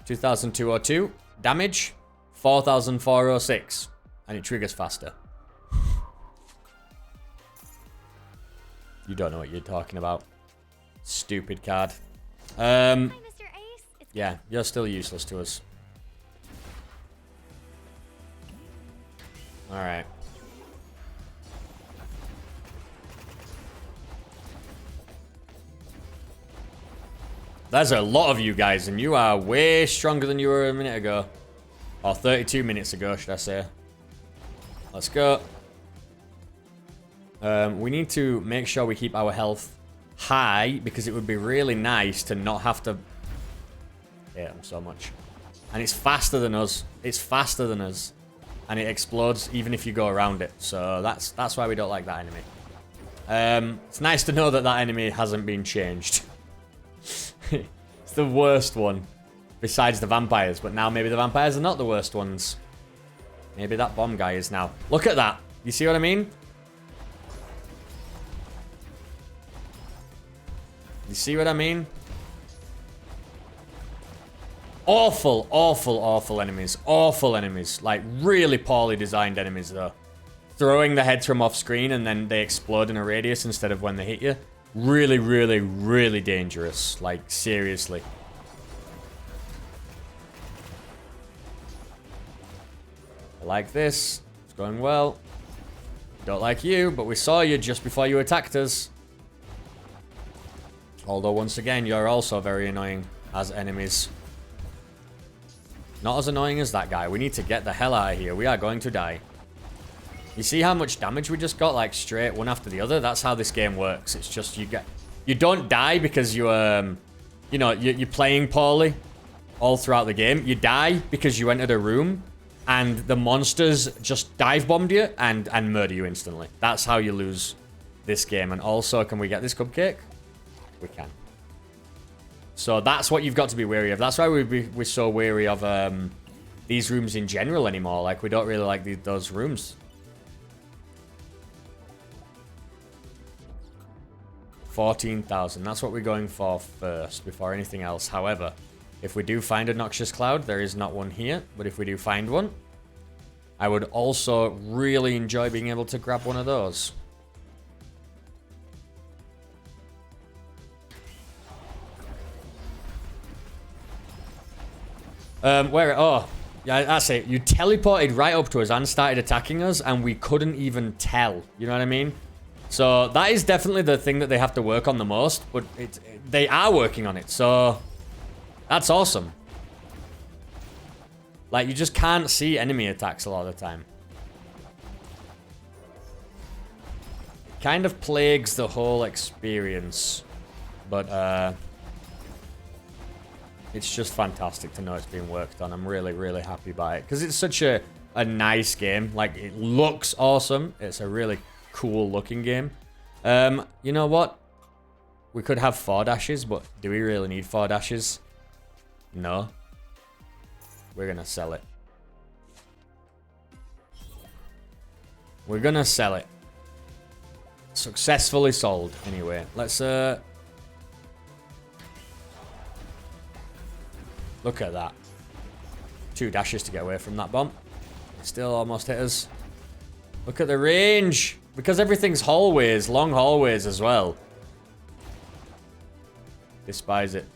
2202. Damage. 4406. And it triggers faster. You don't know what you're talking about. Stupid card. Hi, Mr. Yeah, you're still useless to us. Alright. There's a lot of you guys, and you are way stronger than you were a minute ago. Or 32 minutes ago, should I say. Let's go. We need to make sure we keep our health high, because it would be really nice to not have to hit them so much. And it's faster than us. It's faster than us. And it explodes even if you go around it. So that's why we don't like that enemy. It's nice to know that that enemy hasn't been changed. It's the worst one. Besides the vampires. But now maybe the vampires are not the worst ones. Maybe that bomb guy is now. Look at that. You see what I mean? You see what I mean? Awful, awful, awful enemies. Awful enemies. Like, really poorly designed enemies, though. Throwing the heads from off screen and then they explode in a radius instead of when they hit you. Really, really, really dangerous. Like, seriously. I like this. It's going well. Don't like you, but we saw you just before you attacked us. Although, once again, you're also very annoying as enemies. Not as annoying as that guy. We need to get the hell out of here. We are going to die. You see how much damage we just got? Like, straight one after the other? That's how this game works. It's just you don't die because you, you know, you're playing poorly all throughout the game. You die because you entered a room and the monsters just dive bombed you and murder you instantly. That's how you lose this game. And also, can we get this cupcake? We can. So that's what you've got to be wary of. That's why we're so wary of these rooms in general anymore. Like, we don't really like those rooms. 14,000. That's what we're going for first, before anything else. However, if we do find a noxious cloud, there is not one here. But if we do find one, I would also really enjoy being able to grab one of those. Oh, yeah, that's it. You teleported right up to us and started attacking us, and we couldn't even tell. You know what I mean? So that is definitely the thing that they have to work on the most, but they are working on it. So that's awesome. Like, you just can't see enemy attacks a lot of the time. It kind of plagues the whole experience, but it's just fantastic to know it's being worked on. I'm really, really happy by it. Because it's such a nice game. Like, it looks awesome. It's a really cool looking game. You know what? We could have 4 dashes, but do we really need 4 dashes? No. We're going to sell it. We're going to sell it. Successfully sold. Anyway, let's... Look at that. 2 dashes to get away from that bomb. It still almost hit us. Look at the range. Because everything's hallways. Long hallways as well. Despise it.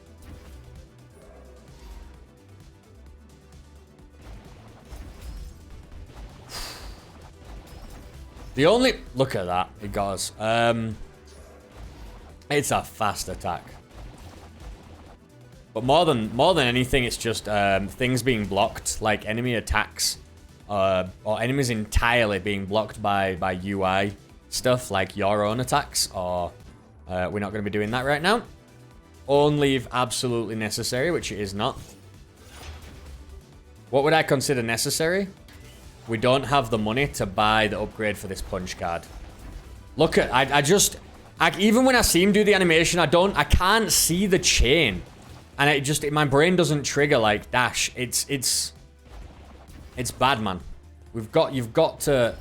The only... Look at that. It got us. It's a fast attack. But more than anything, it's just things being blocked, like enemy attacks, or enemies entirely being blocked by UI stuff, like your own attacks, or we're not going to be doing that right now. Only if absolutely necessary, which it is not. What would I consider necessary? We don't have the money to buy the upgrade for this punch card. Look at, even when I see him do the animation, I can't see the chain. And my brain doesn't trigger like dash. It's bad, man. You've got to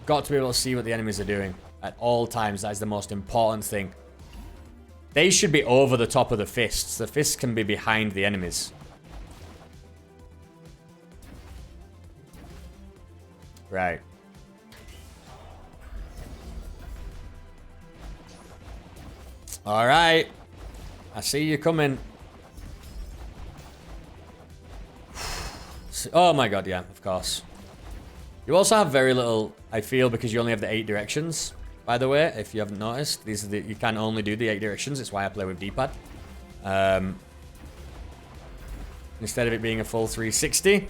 be able to see what the enemies are doing at all times. That is the most important thing. They should be over the top of the fists. The fists can be behind the enemies. Right. All right. I see you coming. Oh my god, yeah, of course. You also have very little, I feel, because you only have the 8 directions. By the way, if you haven't noticed, these are you can only do the 8 directions. It's why I play with D-pad. Instead of it being a full 360.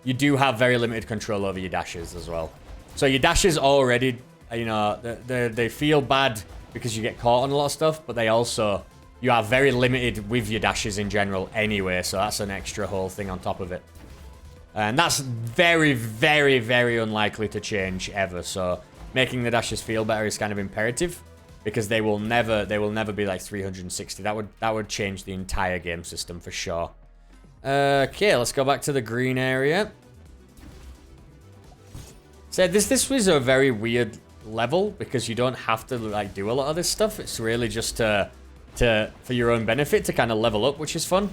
You do have very limited control over your dashes as well. So your dashes already, you know, they feel bad because you get caught on a lot of stuff, but they also, you are very limited with your dashes in general anyway, so that's an extra whole thing on top of it. And that's very, very, very unlikely to change ever, so making the dashes feel better is kind of imperative, because they will never be like 360. That would change the entire game system for sure. Okay, let's go back to the green area. So this was a very weird level because you don't have to like do a lot of this stuff. It's really just for your own benefit to kind of level up, which is fun.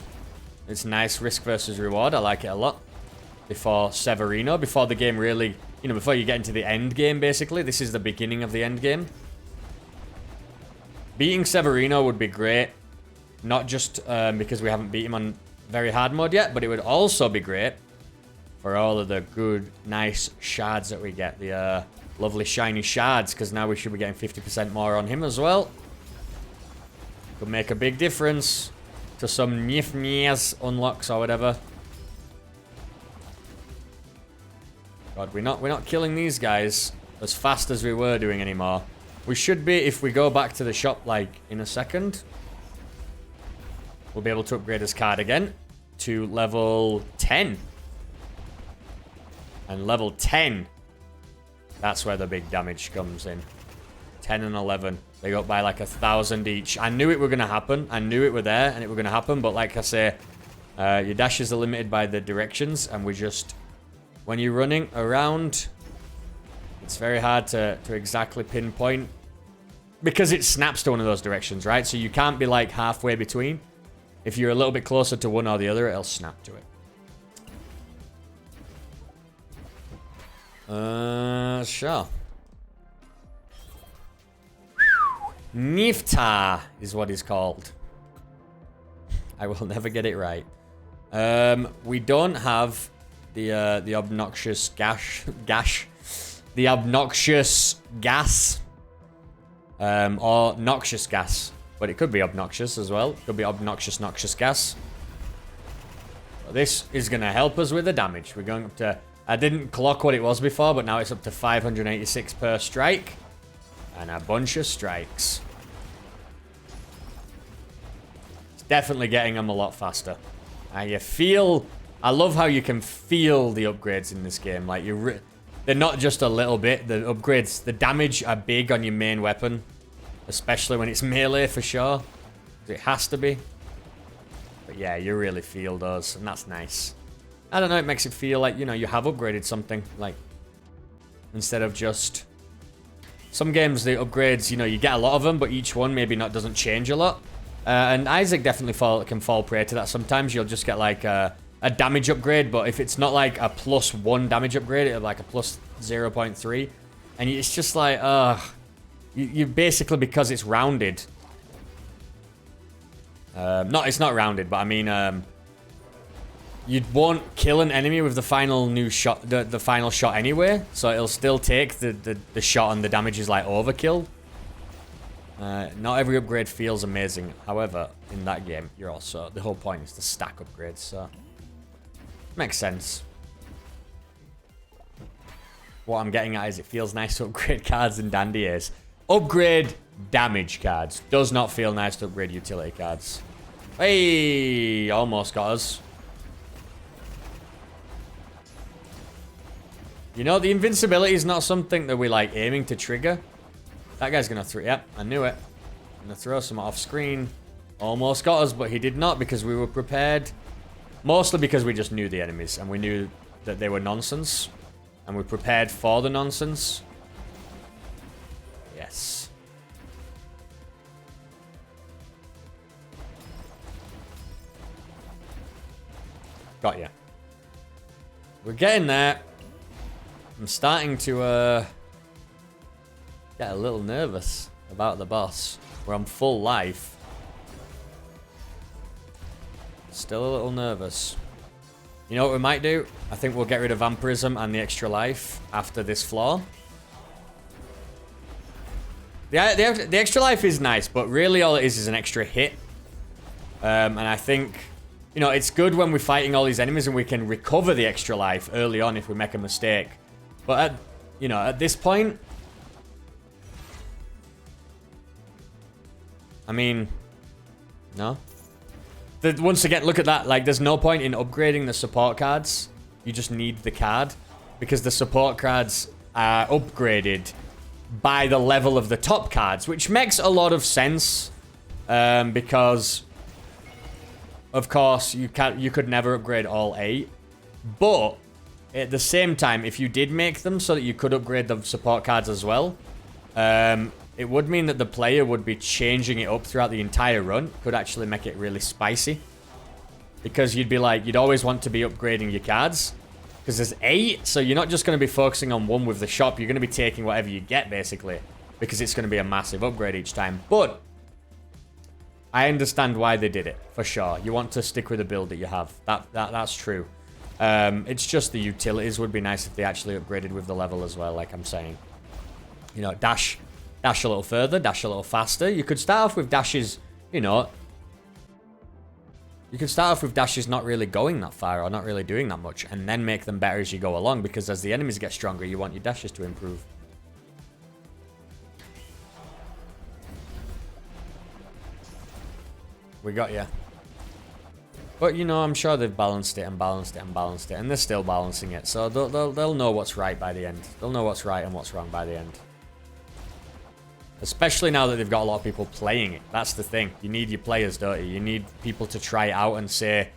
It's nice risk versus reward. I like it a lot. Before Severino, before the game really, you know, before you get into the end game, basically, this is the beginning of the end game. Beating Severino would be great, not just because we haven't beat him on very hard mode yet, but it would also be great for all of the good, nice shards that we get. The lovely shiny shards, because now we should be getting 50% more on him as well. Could make a big difference to some Nif unlocks or whatever. God, we're not killing these guys as fast as we were doing anymore. We should be, if we go back to the shop like in a second. We'll be able to upgrade his card again to level 10. And level 10, that's where the big damage comes in. 10 and 11. They go up by like 1,000 each. I knew it were going to happen. I knew it were there and it were going to happen. But like I say, your dashes are limited by the directions. And we just, when you're running around, it's very hard to exactly pinpoint. Because it snaps to one of those directions, right? So you can't be like halfway between. If you're a little bit closer to one or the other, it'll snap to it. Sure. Nifta is what he's called. I will never get it right. We don't have the obnoxious the obnoxious gas. Or noxious gas. But it could be obnoxious as well. It could be obnoxious noxious gas. But this is going to help us with the damage. We're going up to... I didn't clock what it was before, but now it's up to 586 per strike. And a bunch of strikes. It's definitely getting them a lot faster. And you feel... I love how you can feel the upgrades in this game. Like, they're not just a little bit. The upgrades, the damage are big on your main weapon. Especially when it's melee, for sure. It has to be. But yeah, you really feel those, and that's nice. I don't know, it makes it feel like, you know, you have upgraded something. Like, instead of just... Some games, the upgrades, you know, you get a lot of them, but each one maybe doesn't change a lot. And Isaac definitely can fall prey to that. Sometimes you'll just get like a damage upgrade, but if it's not like a +1 damage upgrade, it'll like a +0.3. And it's just like, you basically, because it's rounded. It's not rounded, but I mean, you won't kill an enemy with the final new shot, the final shot anyway. So it'll still take the shot, and the damage is like overkill. Not every upgrade feels amazing. However, in that game, you're also, the whole point is to stack upgrades. So makes sense. What I'm getting at is it feels nice to upgrade cards in Dandy Ace. Upgrade damage cards. Does not feel nice to upgrade utility cards. Hey, almost got us. You know, the invincibility is not something that we're like aiming to trigger. That guy's gonna throw. Yep, I knew it. Gonna throw some off screen. Almost got us, but he did not because we were prepared. Mostly because we just knew the enemies and we knew that they were nonsense. And we prepared for the nonsense. Yes. Got ya. We're getting there. I'm starting to get a little nervous about the boss. We're on full life. Still a little nervous. You know what we might do? I think we'll get rid of vampirism and the extra life after this floor. The extra life is nice, but really all it is an extra hit. And I think, you know, it's good when we're fighting all these enemies and we can recover the extra life early on if we make a mistake. But, at this point... I mean... No? Once again, look at that. Like, there's no point in upgrading the support cards. You just need the card. Because the support cards are upgraded by the level of the top cards. Which makes a lot of sense. Because, of course, you could never upgrade all 8. But, at the same time, if you did make them so that you could upgrade the support cards as well... it would mean that the player would be changing it up throughout the entire run. Could actually make it really spicy. Because you'd be like, you'd always want to be upgrading your cards. Because there's 8, so you're not just going to be focusing on one with the shop. You're going to be taking whatever you get, basically. Because it's going to be a massive upgrade each time. But, I understand why they did it, for sure. You want to stick with the build that you have. That's true. It's just the utilities would be nice if they actually upgraded with the level as well, like I'm saying. You know, dash a little further, dash a little faster. You could start off with dashes, you know. You could start off with dashes not really going that far or not really doing that much. And then make them better as you go along. Because as the enemies get stronger, you want your dashes to improve. We got you. But, you know, I'm sure they've balanced it and balanced it and balanced it. And they're still balancing it. So they'll know what's right by the end. They'll know what's right and what's wrong by the end. Especially now that they've got a lot of people playing it. That's the thing. You need your players, don't you? You need people to try it out and say...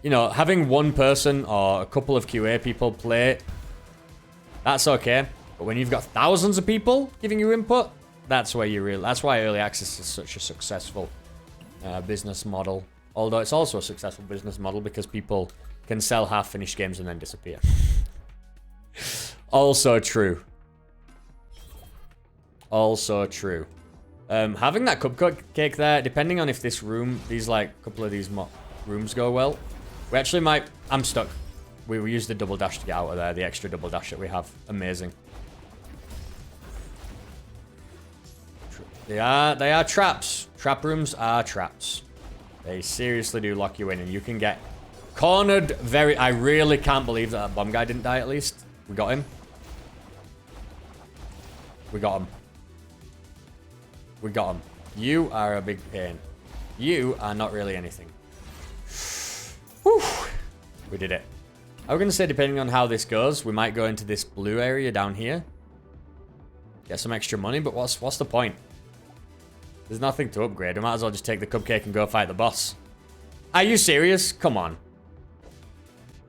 You know, having one person or a couple of QA people play it, that's okay. But when you've got thousands of people giving you input, that's where you really... That's why early access is such a successful business model. Although it's also a successful business model because people can sell half-finished games and then disappear. Also true. Also true. Having that cupcake there, depending on if this room, couple of these rooms go well, we actually might... I'm stuck. We use the double dash to get out of there, the extra double dash that we have. Amazing. They are traps. Trap rooms are traps. They seriously do lock you in, and you can get cornered very... I really can't believe that bomb guy didn't die at least. We got him. We got him. We got him. You are a big pain. You are not really anything. Whew. We did it. I was going to say, depending on how this goes, we might go into this blue area down here. Get some extra money, but what's the point? There's nothing to upgrade. We might as well just take the cupcake and go fight the boss. Are you serious? Come on.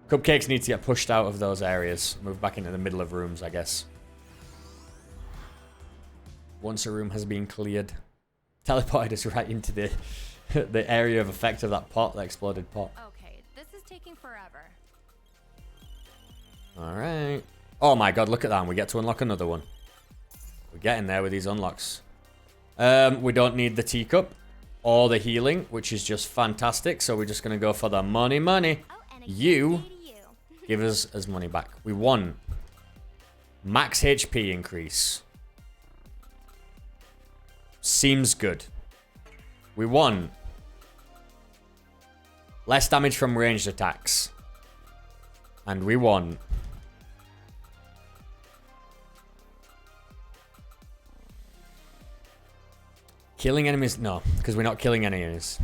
Cupcakes need to get pushed out of those areas. Move back into the middle of rooms, I guess. Once a room has been cleared. Teleported us right into the area of effect of that pot, the exploded pot. Okay, this is taking forever. Alright. Oh my god, look at that. And we get to unlock another one. We're getting there with these unlocks. We don't need the teacup or the healing, which is just fantastic. So we're just going to go for the money. Oh, you give us as money back. We want max HP increase. Seems good. We want less damage from ranged attacks. And we want killing enemies. No, because we're not killing any enemies.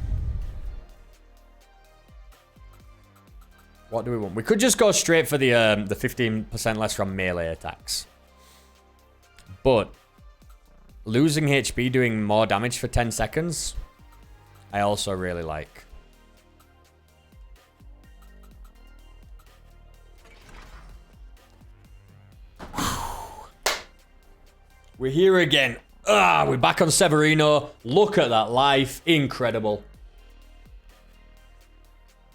What do we want? We could just go straight for the 15% less from melee attacks. But losing HP doing more damage for 10 seconds, I also really like. We're here again. We're back on Severino. Look at that life. Incredible.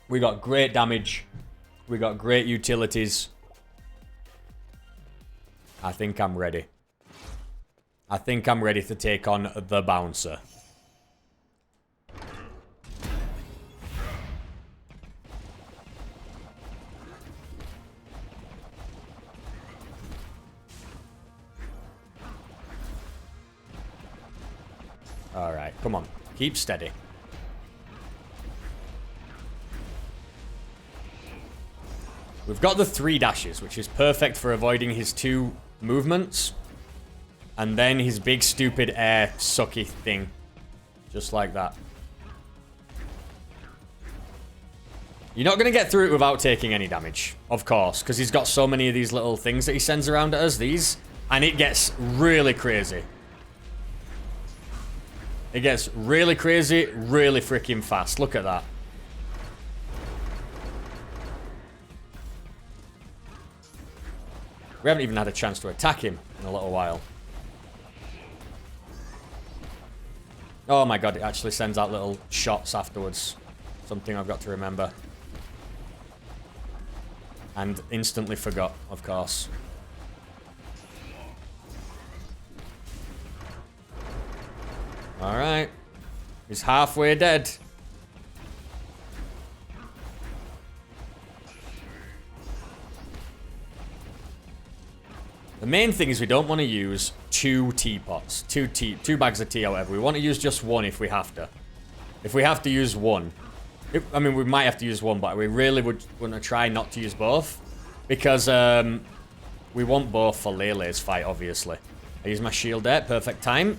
We got great damage. We got great utilities. I think I'm ready. I think I'm ready to take on the bouncer. Alright, come on. Keep steady. We've got the 3 dashes, which is perfect for avoiding his 2 movements. And then his big, stupid air sucky thing. Just like that. You're not going to get through it without taking any damage, of course, because he's got so many of these little things that he sends around at us, these, and it gets really crazy. It gets really crazy, really freaking fast. Look at that. We haven't even had a chance to attack him in a little while. Oh my god, it actually sends out little shots afterwards. Something I've got to remember. And instantly forgot, of course. Alright. He's halfway dead. The main thing is we don't want to use 2 teapots. 2 bags of tea or whatever. We want to use just 1 if we have to. If we have to use 1. I mean, we might have to use 1, but we really would want to try not to use both. Because we want both for Lele's fight, obviously. I use my shield there. Perfect time.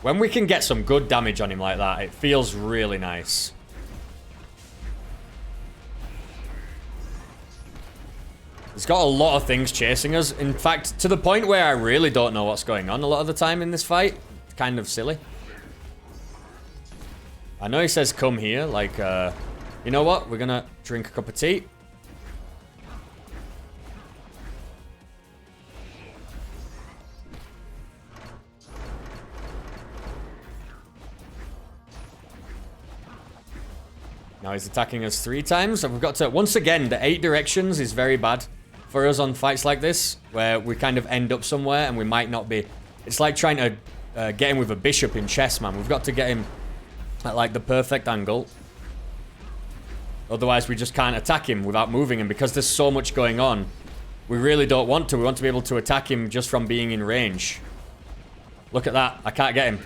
When we can get some good damage on him like that, it feels really nice. He's got a lot of things chasing us. In fact, to the point where I really don't know what's going on a lot of the time in this fight. It's kind of silly. I know he says come here, like, you know what? We're gonna drink a cup of tea. Now he's attacking us 3 times. So we've got to... Once again, the 8 directions is very bad for us on fights like this, where we kind of end up somewhere and we might not be... It's like trying to get him with a bishop in chess, man. We've got to get him at, like, the perfect angle. Otherwise, we just can't attack him without moving him, because there's so much going on. We really don't want to. We want to be able to attack him just from being in range. Look at that. I can't get him.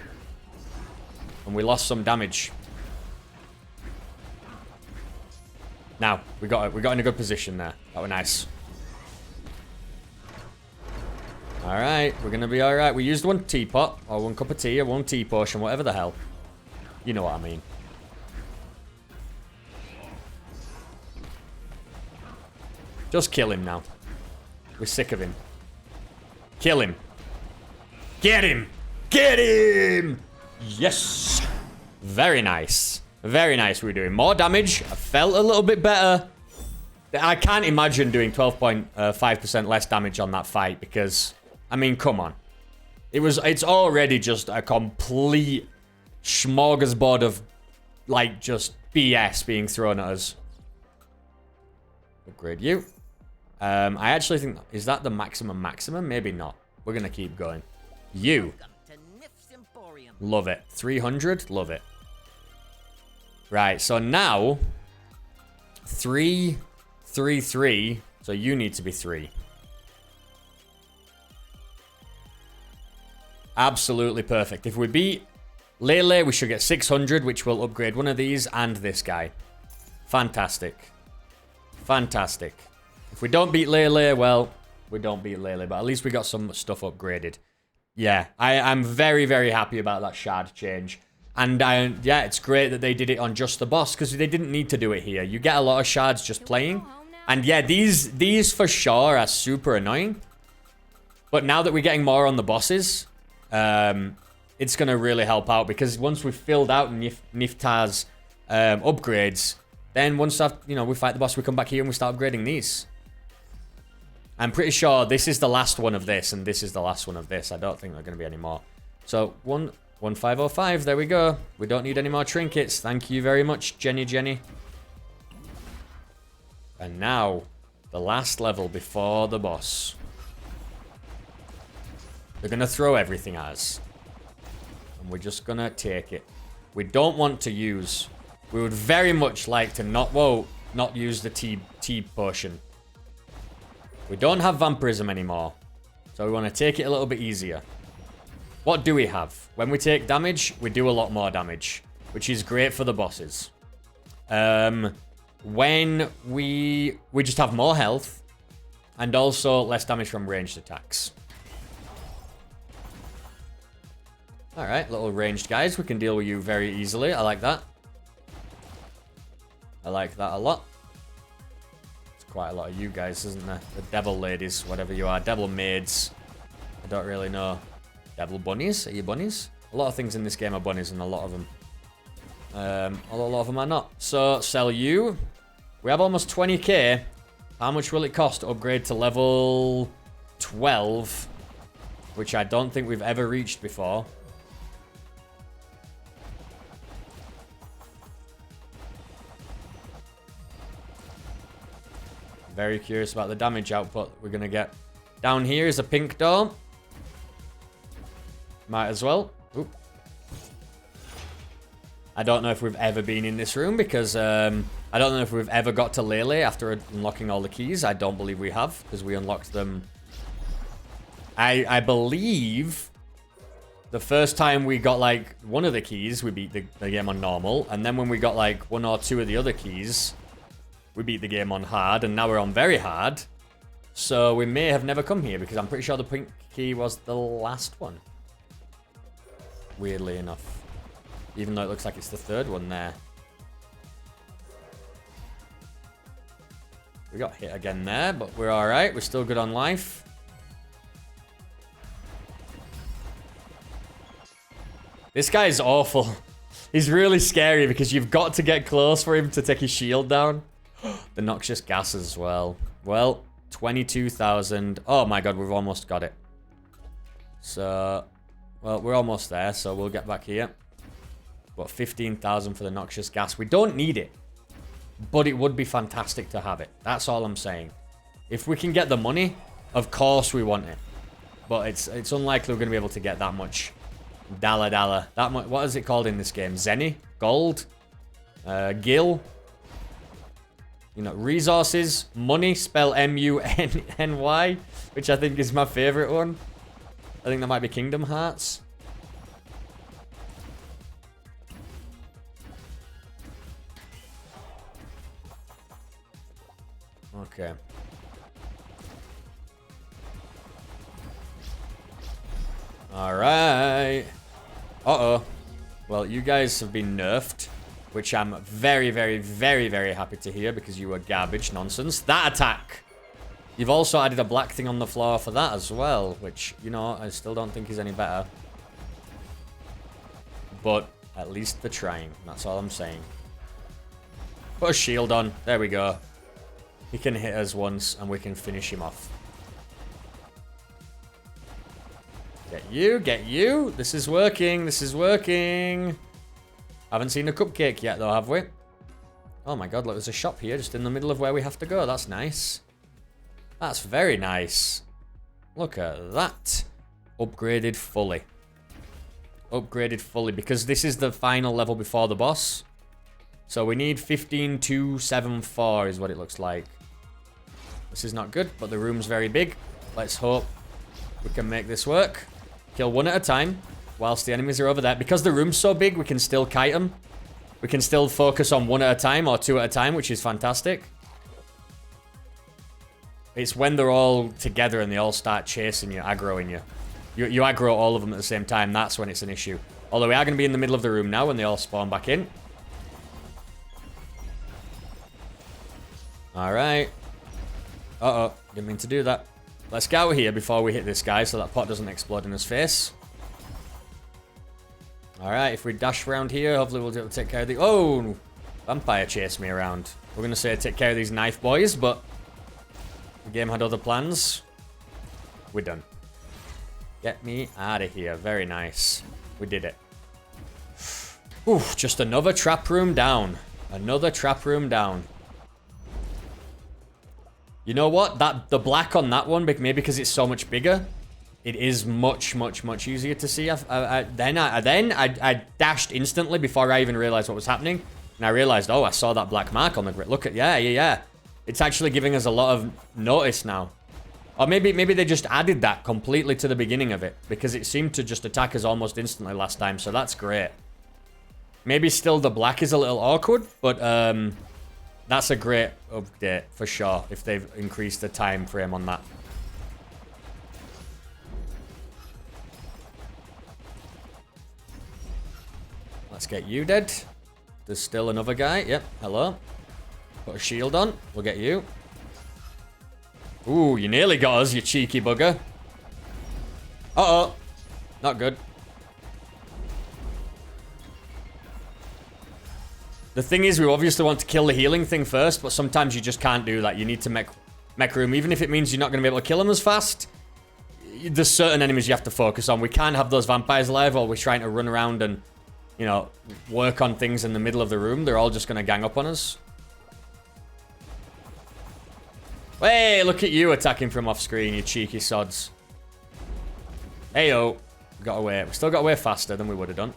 And we lost some damage. Now, we got in a good position there. That was nice. Alright, we're gonna be alright. We used 1 teapot, or 1 cup of tea, or 1 tea potion, whatever the hell. You know what I mean. Just kill him now. We're sick of him. Kill him. Get him! Get him! Yes! Very nice. Very nice we're doing. More damage. I felt a little bit better. I can't imagine doing 12.5% less damage on that fight because, I mean, come on. It's already just a complete smorgasbord of, like, just BS being thrown at us. Upgrade you. I actually think, is that the maximum? Maybe not. We're going to keep going. You. Love it. 300. Love it. Right, so now 3, 3, 3. So you need to be 3. Absolutely perfect. If we beat Lele, we should get 600, which will upgrade one of these and this guy. Fantastic. Fantastic. If we don't beat Lele, well, we don't beat Lele, but at least we got some stuff upgraded. Yeah, I'm very, very happy about that shard change. And yeah, it's great that they did it on just the boss, because they didn't need to do it here. You get a lot of shards just playing. And yeah, these for sure are super annoying. But now that we're getting more on the bosses, it's going to really help out, because once we've filled out Niftar's upgrades, then once we fight the boss, we come back here and we start upgrading these. I'm pretty sure this is the last one of this, and this is the last one of this. I don't think there are going to be any more. So, 1505, there we go. We don't need any more trinkets. Thank you very much, Jenny. And now, the last level before the boss. They're going to throw everything at us. And we're just going to take it. We don't want to use... We would very much like to not use the tea potion. We don't have vampirism anymore. So we want to take it a little bit easier. What do we have? When we take damage, we do a lot more damage, which is great for the bosses. When we just have more health and also less damage from ranged attacks. All right, little ranged guys. We can deal with you very easily. I like that. I like that a lot. It's quite a lot of you guys, isn't there? The devil ladies, whatever you are. Devil maids. I don't really know. Devil bunnies? Are you bunnies? A lot of things in this game are bunnies, and a lot of them. A lot of them are not. So, sell you. We have almost 20k. How much will it cost to upgrade to level 12? Which I don't think we've ever reached before. Very curious about the damage output we're going to get. Down here is a pink door. Might as well. Oop. I don't know if we've ever been in this room because I don't know if we've ever got to Lele after unlocking all the keys. I don't believe we have because we unlocked them. I believe the first time we got like one of the keys, we beat the game on normal. And then when we got like one or two of the other keys, we beat the game on hard. And now we're on very hard. So we may have never come here because I'm pretty sure the pink key was the last one. Weirdly enough. Even though it looks like it's the third one there. We got hit again there, but we're alright. We're still good on life. This guy is awful. He's really scary because you've got to get close for him to take his shield down. The noxious gas as well. Well, 22,000. Oh my god, we've almost got it. So, well, we're almost there, so we'll get back here. What, 15,000 for the noxious gas. We don't need it, but it would be fantastic to have it. That's all I'm saying. If we can get the money, of course we want it. But it's unlikely we're going to be able to get that much. Dalla. That much. What is it called in this game? Zenny? Gold? Gil? You know, resources, money, spell M-U-N-N-Y, which I think is my favorite one. I think that might be Kingdom Hearts. Okay. Alright. Uh-oh. Well, you guys have been nerfed, which I'm very, very, very, very happy to hear because you were garbage nonsense. That attack! You've also added a black thing on the floor for that as well, which, you know, I still don't think is any better. But at least they're trying. That's all I'm saying. Put a shield on. There we go. He can hit us once and we can finish him off. Get you. This is working. This is working. Haven't seen a cupcake yet though, have we? Oh my god, look, there's a shop here just in the middle of where we have to go. That's nice. That's very nice. Look at that. Upgraded fully. Upgraded fully because this is the final level before the boss. So we need 15,274 is what it looks like. This is not good, but the room's very big. Let's hope we can make this work. Kill one at a time whilst the enemies are over there. Because the room's so big, we can still kite them. We can still focus on one at a time or two at a time, which is fantastic. It's when they're all together and they all start chasing you, aggroing you. You aggro all of them at the same time. That's when it's an issue. Although we are going to be in the middle of the room now when they all spawn back in. Alright. Uh-oh. Didn't mean to do that. Let's get out here before we hit this guy so that pot doesn't explode in his face. Alright, if we dash around here, hopefully we'll be able to take care of the... Oh! Vampire chased me around. We're going to say take care of these knife boys, but... the game had other plans. We're done. Get me out of here. Very nice. We did it. Oof, just another trap room down. Another trap room down. You know what? The black on that one, maybe because it's so much bigger, it is much, much, much easier to see. Then I dashed instantly before I even realized what was happening. And I realized, oh, I saw that black mark on the grid. Look at, yeah. It's actually giving us a lot of notice now. Or maybe they just added that completely to the beginning of it, because it seemed to just attack us almost instantly last time, so that's great. Maybe still the black is a little awkward, but that's a great update for sure if they've increased the time frame on that. Let's get you dead. There's still another guy. Yep, hello. Put a shield on. We'll get you. Ooh, you nearly got us, you cheeky bugger. Uh-oh. Not good. The thing is, we obviously want to kill the healing thing first, but sometimes you just can't do that. You need to make room. Even if it means you're not going to be able to kill them as fast, there's certain enemies you have to focus on. We can't have those vampires alive while we're trying to run around and, you know, work on things in the middle of the room. They're all just going to gang up on us. Hey, look at you attacking from off screen, you cheeky sods. Heyo. Got away. We still got away faster than we would have done.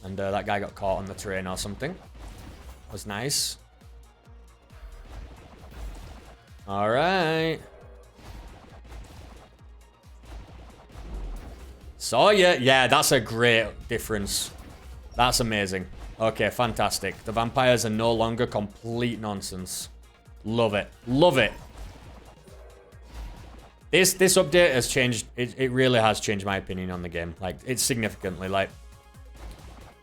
And that guy got caught on the train or something. That was nice. Alright. Saw ya. Yeah, that's a great difference. That's amazing. Okay, fantastic. The vampires are no longer complete nonsense. Love it. Love it. This update has changed. It really has changed my opinion on the game. Like, it's significantly. Like,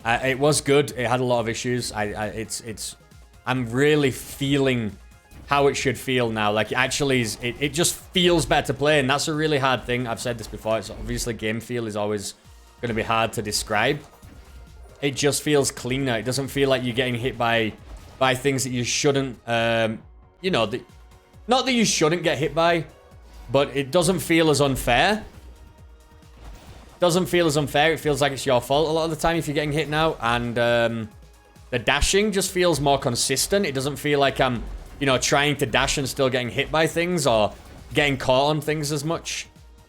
it was good. It had a lot of issues. I'm really feeling how it should feel now. Like, it actually is. It just feels better to play, and that's a really hard thing. I've said this before. It's obviously game feel is always going to be hard to describe. It just feels cleaner. It doesn't feel like you're getting hit by things that you shouldn't. You know, not that you shouldn't get hit by, but it doesn't feel as unfair. Doesn't feel as unfair. It feels like it's your fault a lot of the time if you're getting hit now. And the dashing just feels more consistent. It doesn't feel like I'm, you know, trying to dash and still getting hit by things or getting caught on things as much.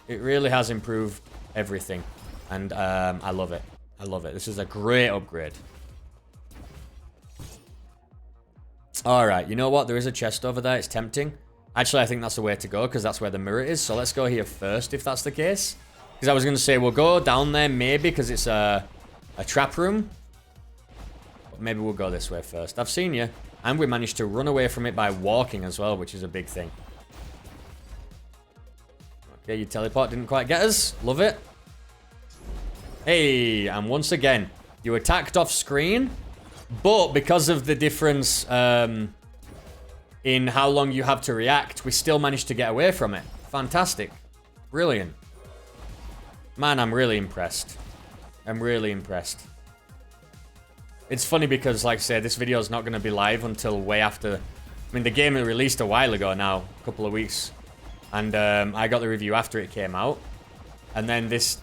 It really has improved everything. And I love it. I love it. This is a great upgrade. Alright, you know what? There is a chest over there. It's tempting. Actually, I think that's the way to go because that's where the mirror is. So let's go here first if that's the case. Because I was going to say we'll go down there maybe because it's a trap room. But maybe we'll go this way first. I've seen you. And we managed to run away from it by walking as well, which is a big thing. Okay, your teleport didn't quite get us. Love it. Hey, and once again, you attacked off screen. But because of the difference in how long you have to react, we still managed to get away from it. Fantastic. Brilliant. Man, I'm really impressed. I'm really impressed. It's funny because, like I say, this video is not going to be live until way after. I mean, the game released a while ago now, a couple of weeks. And I got the review after it came out. And then this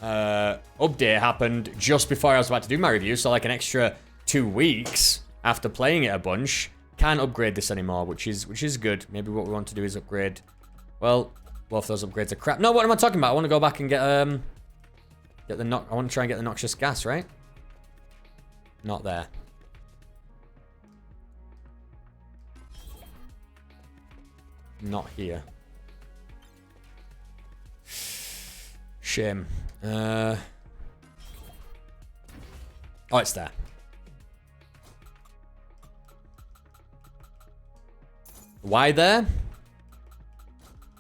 update happened just before I was about to do my review, so like an extra 2 weeks after playing it a bunch. Can't upgrade this anymore, which is good. Maybe what we want to do is upgrade. Well, both those upgrades are crap. No, what am I talking about? I want to go back and get the I want to try and get the noxious gas, right? Not there. Not here. Shame. Oh, it's there. Why there?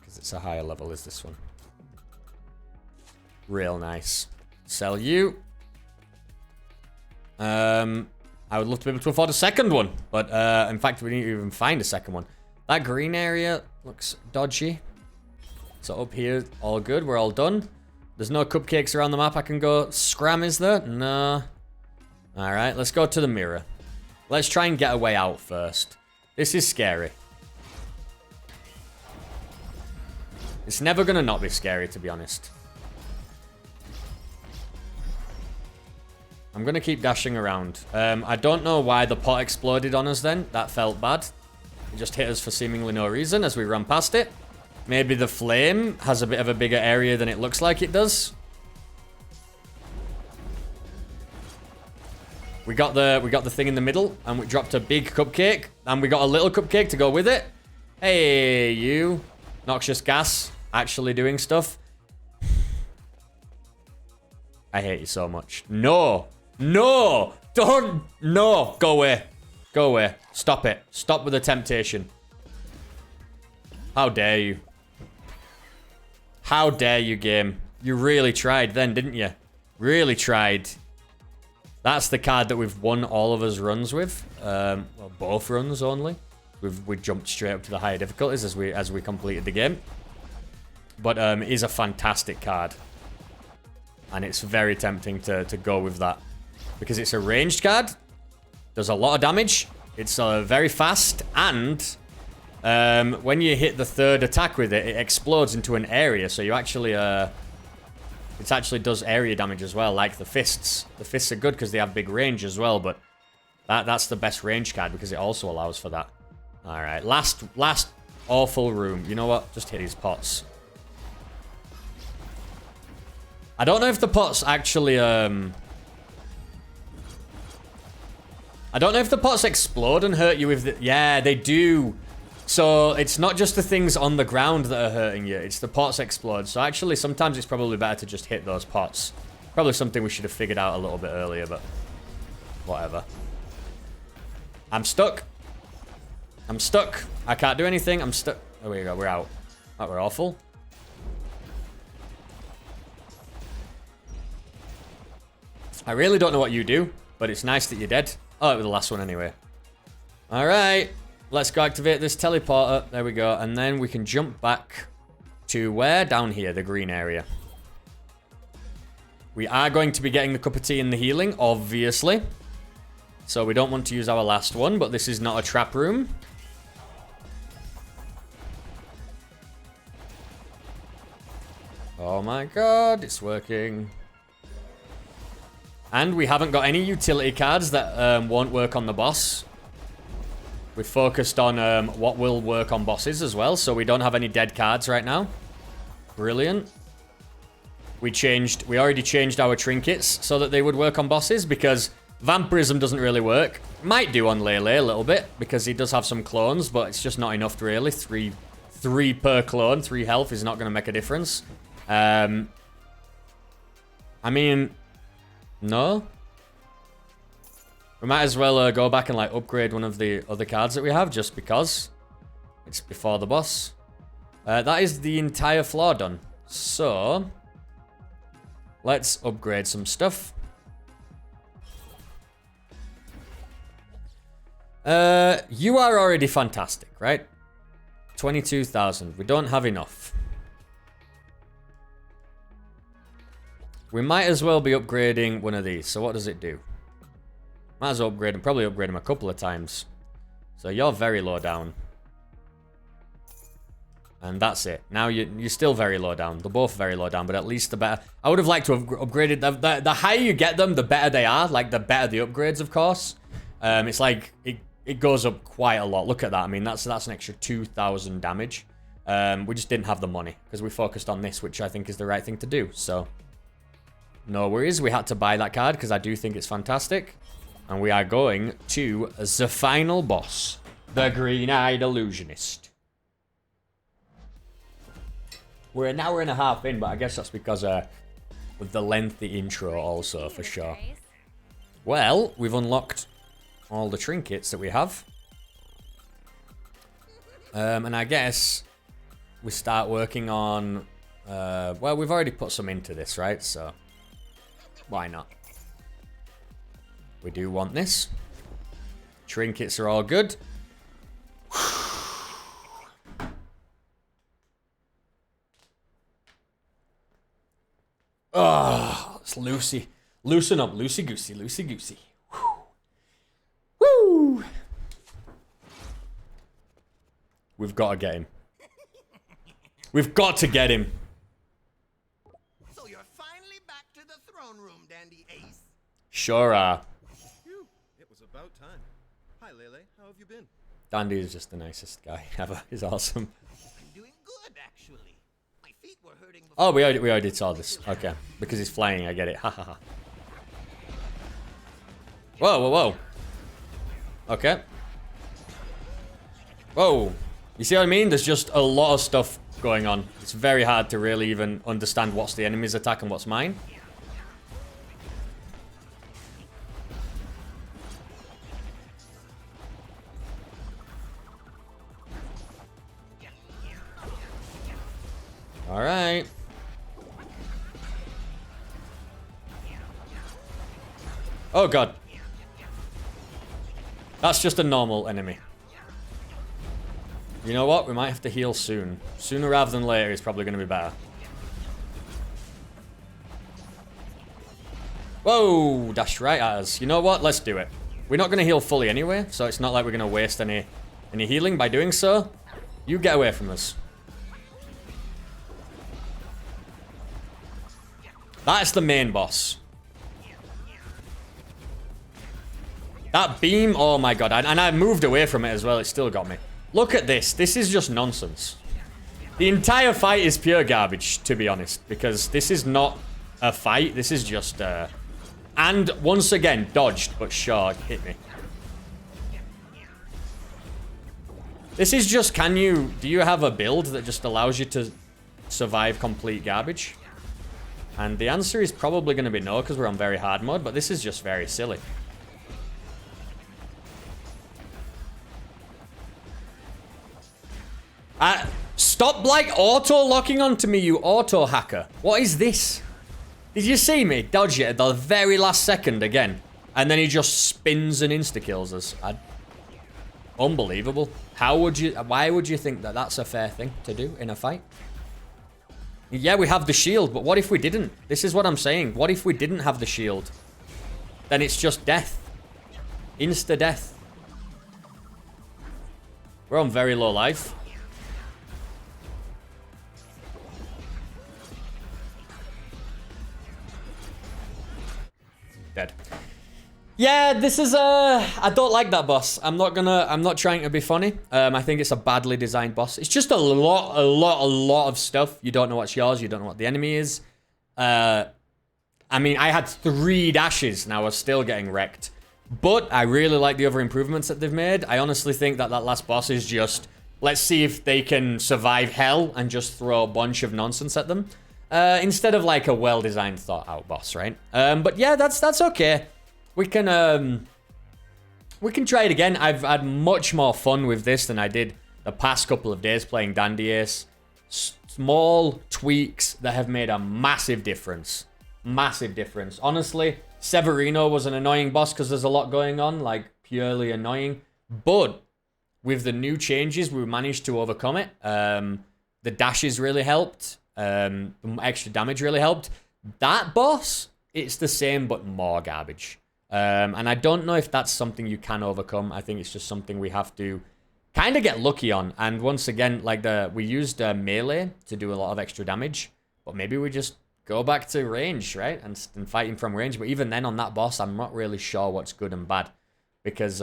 Because it's a higher level, is this one. Real nice. Sell you. I would love to be able to afford a second one. But, in fact, we didn't even find a second one. That green area looks dodgy. So up here, all good. We're all done. There's no cupcakes around the map I can go scram, is there? No. Alright, let's go to the mirror. Let's try and get a way out first. This is scary. It's never going to not be scary, to be honest. I'm going to keep dashing around. I don't know why the pot exploded on us then. That felt bad. It just hit us for seemingly no reason as we ran past it. Maybe the flame has a bit of a bigger area than it looks like it does. We got the thing in the middle, and we dropped a big cupcake, and we got a little cupcake to go with it. Hey, you. Noxious gas actually doing stuff. I hate you so much. No! No! Don't! No! Go away. Go away. Stop it. Stop with the temptation. How dare you? How dare you, game? You really tried then, didn't you? Really tried. That's the card that we've won all of us runs with. Well, both runs only. We jumped straight up to the higher difficulties as we completed the game. But it is a fantastic card. And it's very tempting to go with that. Because it's a ranged card. Does a lot of damage. It's very fast. And when you hit the third attack with it, it explodes into an area. So you actually... it actually does area damage as well, like the fists. The fists are good because they have big range as well. But that's the best range card because it also allows for that. Alright, last awful room. You know what? Just hit these pots. I don't know if the pots actually, I don't know if the pots explode and hurt you with the... Yeah, they do. So, it's not just the things on the ground that are hurting you. It's the pots explode. So, actually, sometimes it's probably better to just hit those pots. Probably something we should have figured out a little bit earlier, but... whatever. I'm stuck. I'm stuck. I can't do anything. I'm stuck. Oh, we go. We're out. Oh, we're awful. I really don't know what you do, but it's nice that you're dead. Oh, it was the last one anyway. Alright. Let's go activate this teleporter. There we go. And then we can jump back to where? Down here, the green area. We are going to be getting the cup of tea and the healing, obviously. So we don't want to use our last one, but this is not a trap room. Oh my god, it's working. And we haven't got any utility cards that won't work on the boss. We've focused on what will work on bosses as well, so we don't have any dead cards right now. Brilliant. We already changed our trinkets so that they would work on bosses because vampirism doesn't really work. Might do on Lele a little bit because he does have some clones, but it's just not enough really. Three per clone, 3 health is not going to make a difference. I mean... no. We might as well go back and like upgrade one of the other cards that we have just because it's before the boss. That is the entire floor done. So let's upgrade some stuff. You are already fantastic, right? 22,000. We don't have enough. We might as well be upgrading one of these. So what does it do? Might as well upgrade them. Probably upgrade them a couple of times. So you're very low down. And that's it. Now you're still very low down. They're both very low down, but at least the better. I would have liked to have upgraded. The higher you get them, the better they are. Like, the better the upgrades, of course. It's like, it goes up quite a lot. Look at that. I mean, that's an extra 2,000 damage. We just didn't have the money because we focused on this, which I think is the right thing to do. So... no worries, we had to buy that card because I do think it's fantastic. And we are going to the final boss. The Green-Eyed Illusionist. We're an hour and a half in, but I guess that's because of the lengthy intro also, for sure. Well, we've unlocked all the trinkets that we have. And I guess we start working on... well, we've already put some into this, right? So... why not? We do want this. Trinkets are all good. Oh, it's Lucy. Loosen up, loosey-goosey, loosey-goosey. Woo! We've got to get him. We've got to get him. So you're finally back to the throne room, Dandy Ace. Sure are. Phew, it was about time. Hi, Lele. How have you been? Dandy is just the nicest guy ever. He's awesome. I'm doing good, actually. My feet were hurting before. Oh, we already saw this. Okay. Because he's flying, I get it. Ha ha ha. Whoa, whoa, whoa. Okay. Whoa. You see what I mean? There's just a lot of stuff going on. It's very hard to really even understand what's the enemy's attack and what's mine. All right. Oh, God. That's just a normal enemy. You know what? We might have to heal soon. Sooner rather than later is probably going to be better. Whoa! Dashed right at us. You know what? Let's do it. We're not going to heal fully anyway, so it's not like we're going to waste any healing by doing so. You get away from us. That's the main boss. That beam, oh my god. And I moved away from it as well. It still got me. Look at this. This is just nonsense. The entire fight is pure garbage, to be honest. Because this is not a fight. This is just... And once again, dodged, but sure, hit me. This is just, do you have a build that just allows you to survive complete garbage? And the answer is probably going to be no, because we're on very hard mode, but this is just very silly. Stop, like, auto-locking onto me, you auto-hacker. What is this? Did you see me dodge it at the very last second again? And then he just spins and insta-kills us. Unbelievable. Why would you think that that's a fair thing to do in a fight? Yeah, we have the shield, but what if we didn't? This is what I'm saying. What if we didn't have the shield? Then it's just death. Insta-death. We're on very low life. Dead. Yeah, this is I don't like that boss. I'm not trying to be funny. I think it's a badly designed boss. It's just a lot of stuff. You don't know what's yours, you don't know what the enemy is. I mean, I had 3 dashes and I was still getting wrecked. But I really like the other improvements that they've made. I honestly think that last boss is just, let's see if they can survive hell and just throw a bunch of nonsense at them. Instead of like a well-designed, thought-out boss, right? But yeah, that's okay. We can try it again. I've had much more fun with this than I did the past couple of days playing Dandy Ace. Small tweaks that have made a massive difference. Massive difference. Honestly, Severino was an annoying boss because there's a lot going on, like purely annoying. But with the new changes, we managed to overcome it. The dashes really helped. The extra damage really helped. That boss, it's the same but more garbage. And I don't know if that's something you can overcome. I think it's just something we have to kind of get lucky on. And once again, like we used melee to do a lot of extra damage, but maybe we just go back to range, right? And fighting from range. But even then on that boss, I'm not really sure what's good and bad, because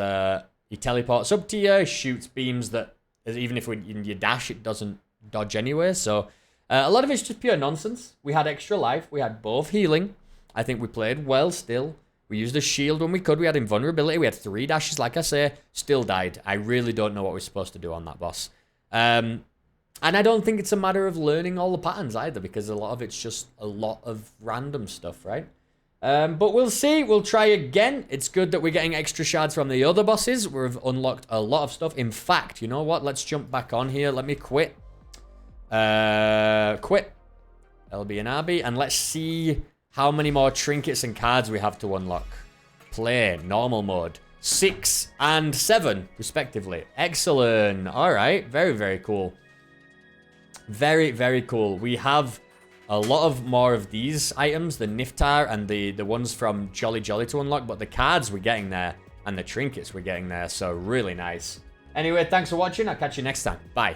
he teleports up to you, shoots beams that even if you dash, it doesn't dodge anyway. So a lot of it's just pure nonsense. We had extra life. We had both healing. I think we played well still. We used a shield when we could. We had invulnerability. We had 3 dashes, like I say. Still died. I really don't know what we're supposed to do on that boss. And I don't think it's a matter of learning all the patterns either, because a lot of it's just a lot of random stuff, right? But we'll see. We'll try again. It's good that we're getting extra shards from the other bosses. We've unlocked a lot of stuff. In fact, you know what? Let's jump back on here. Let me quit. Quit. LB and RB. And let's see how many more trinkets and cards we have to unlock. Play, normal mode. 6 and 7, respectively. Excellent. All right. Very, very cool. Very, very cool. We have a lot of more of these items, the Niftar and the ones from Jolly Jolly to unlock, but the cards we're getting there and the trinkets we're getting there, so really nice. Anyway, thanks for watching. I'll catch you next time. Bye.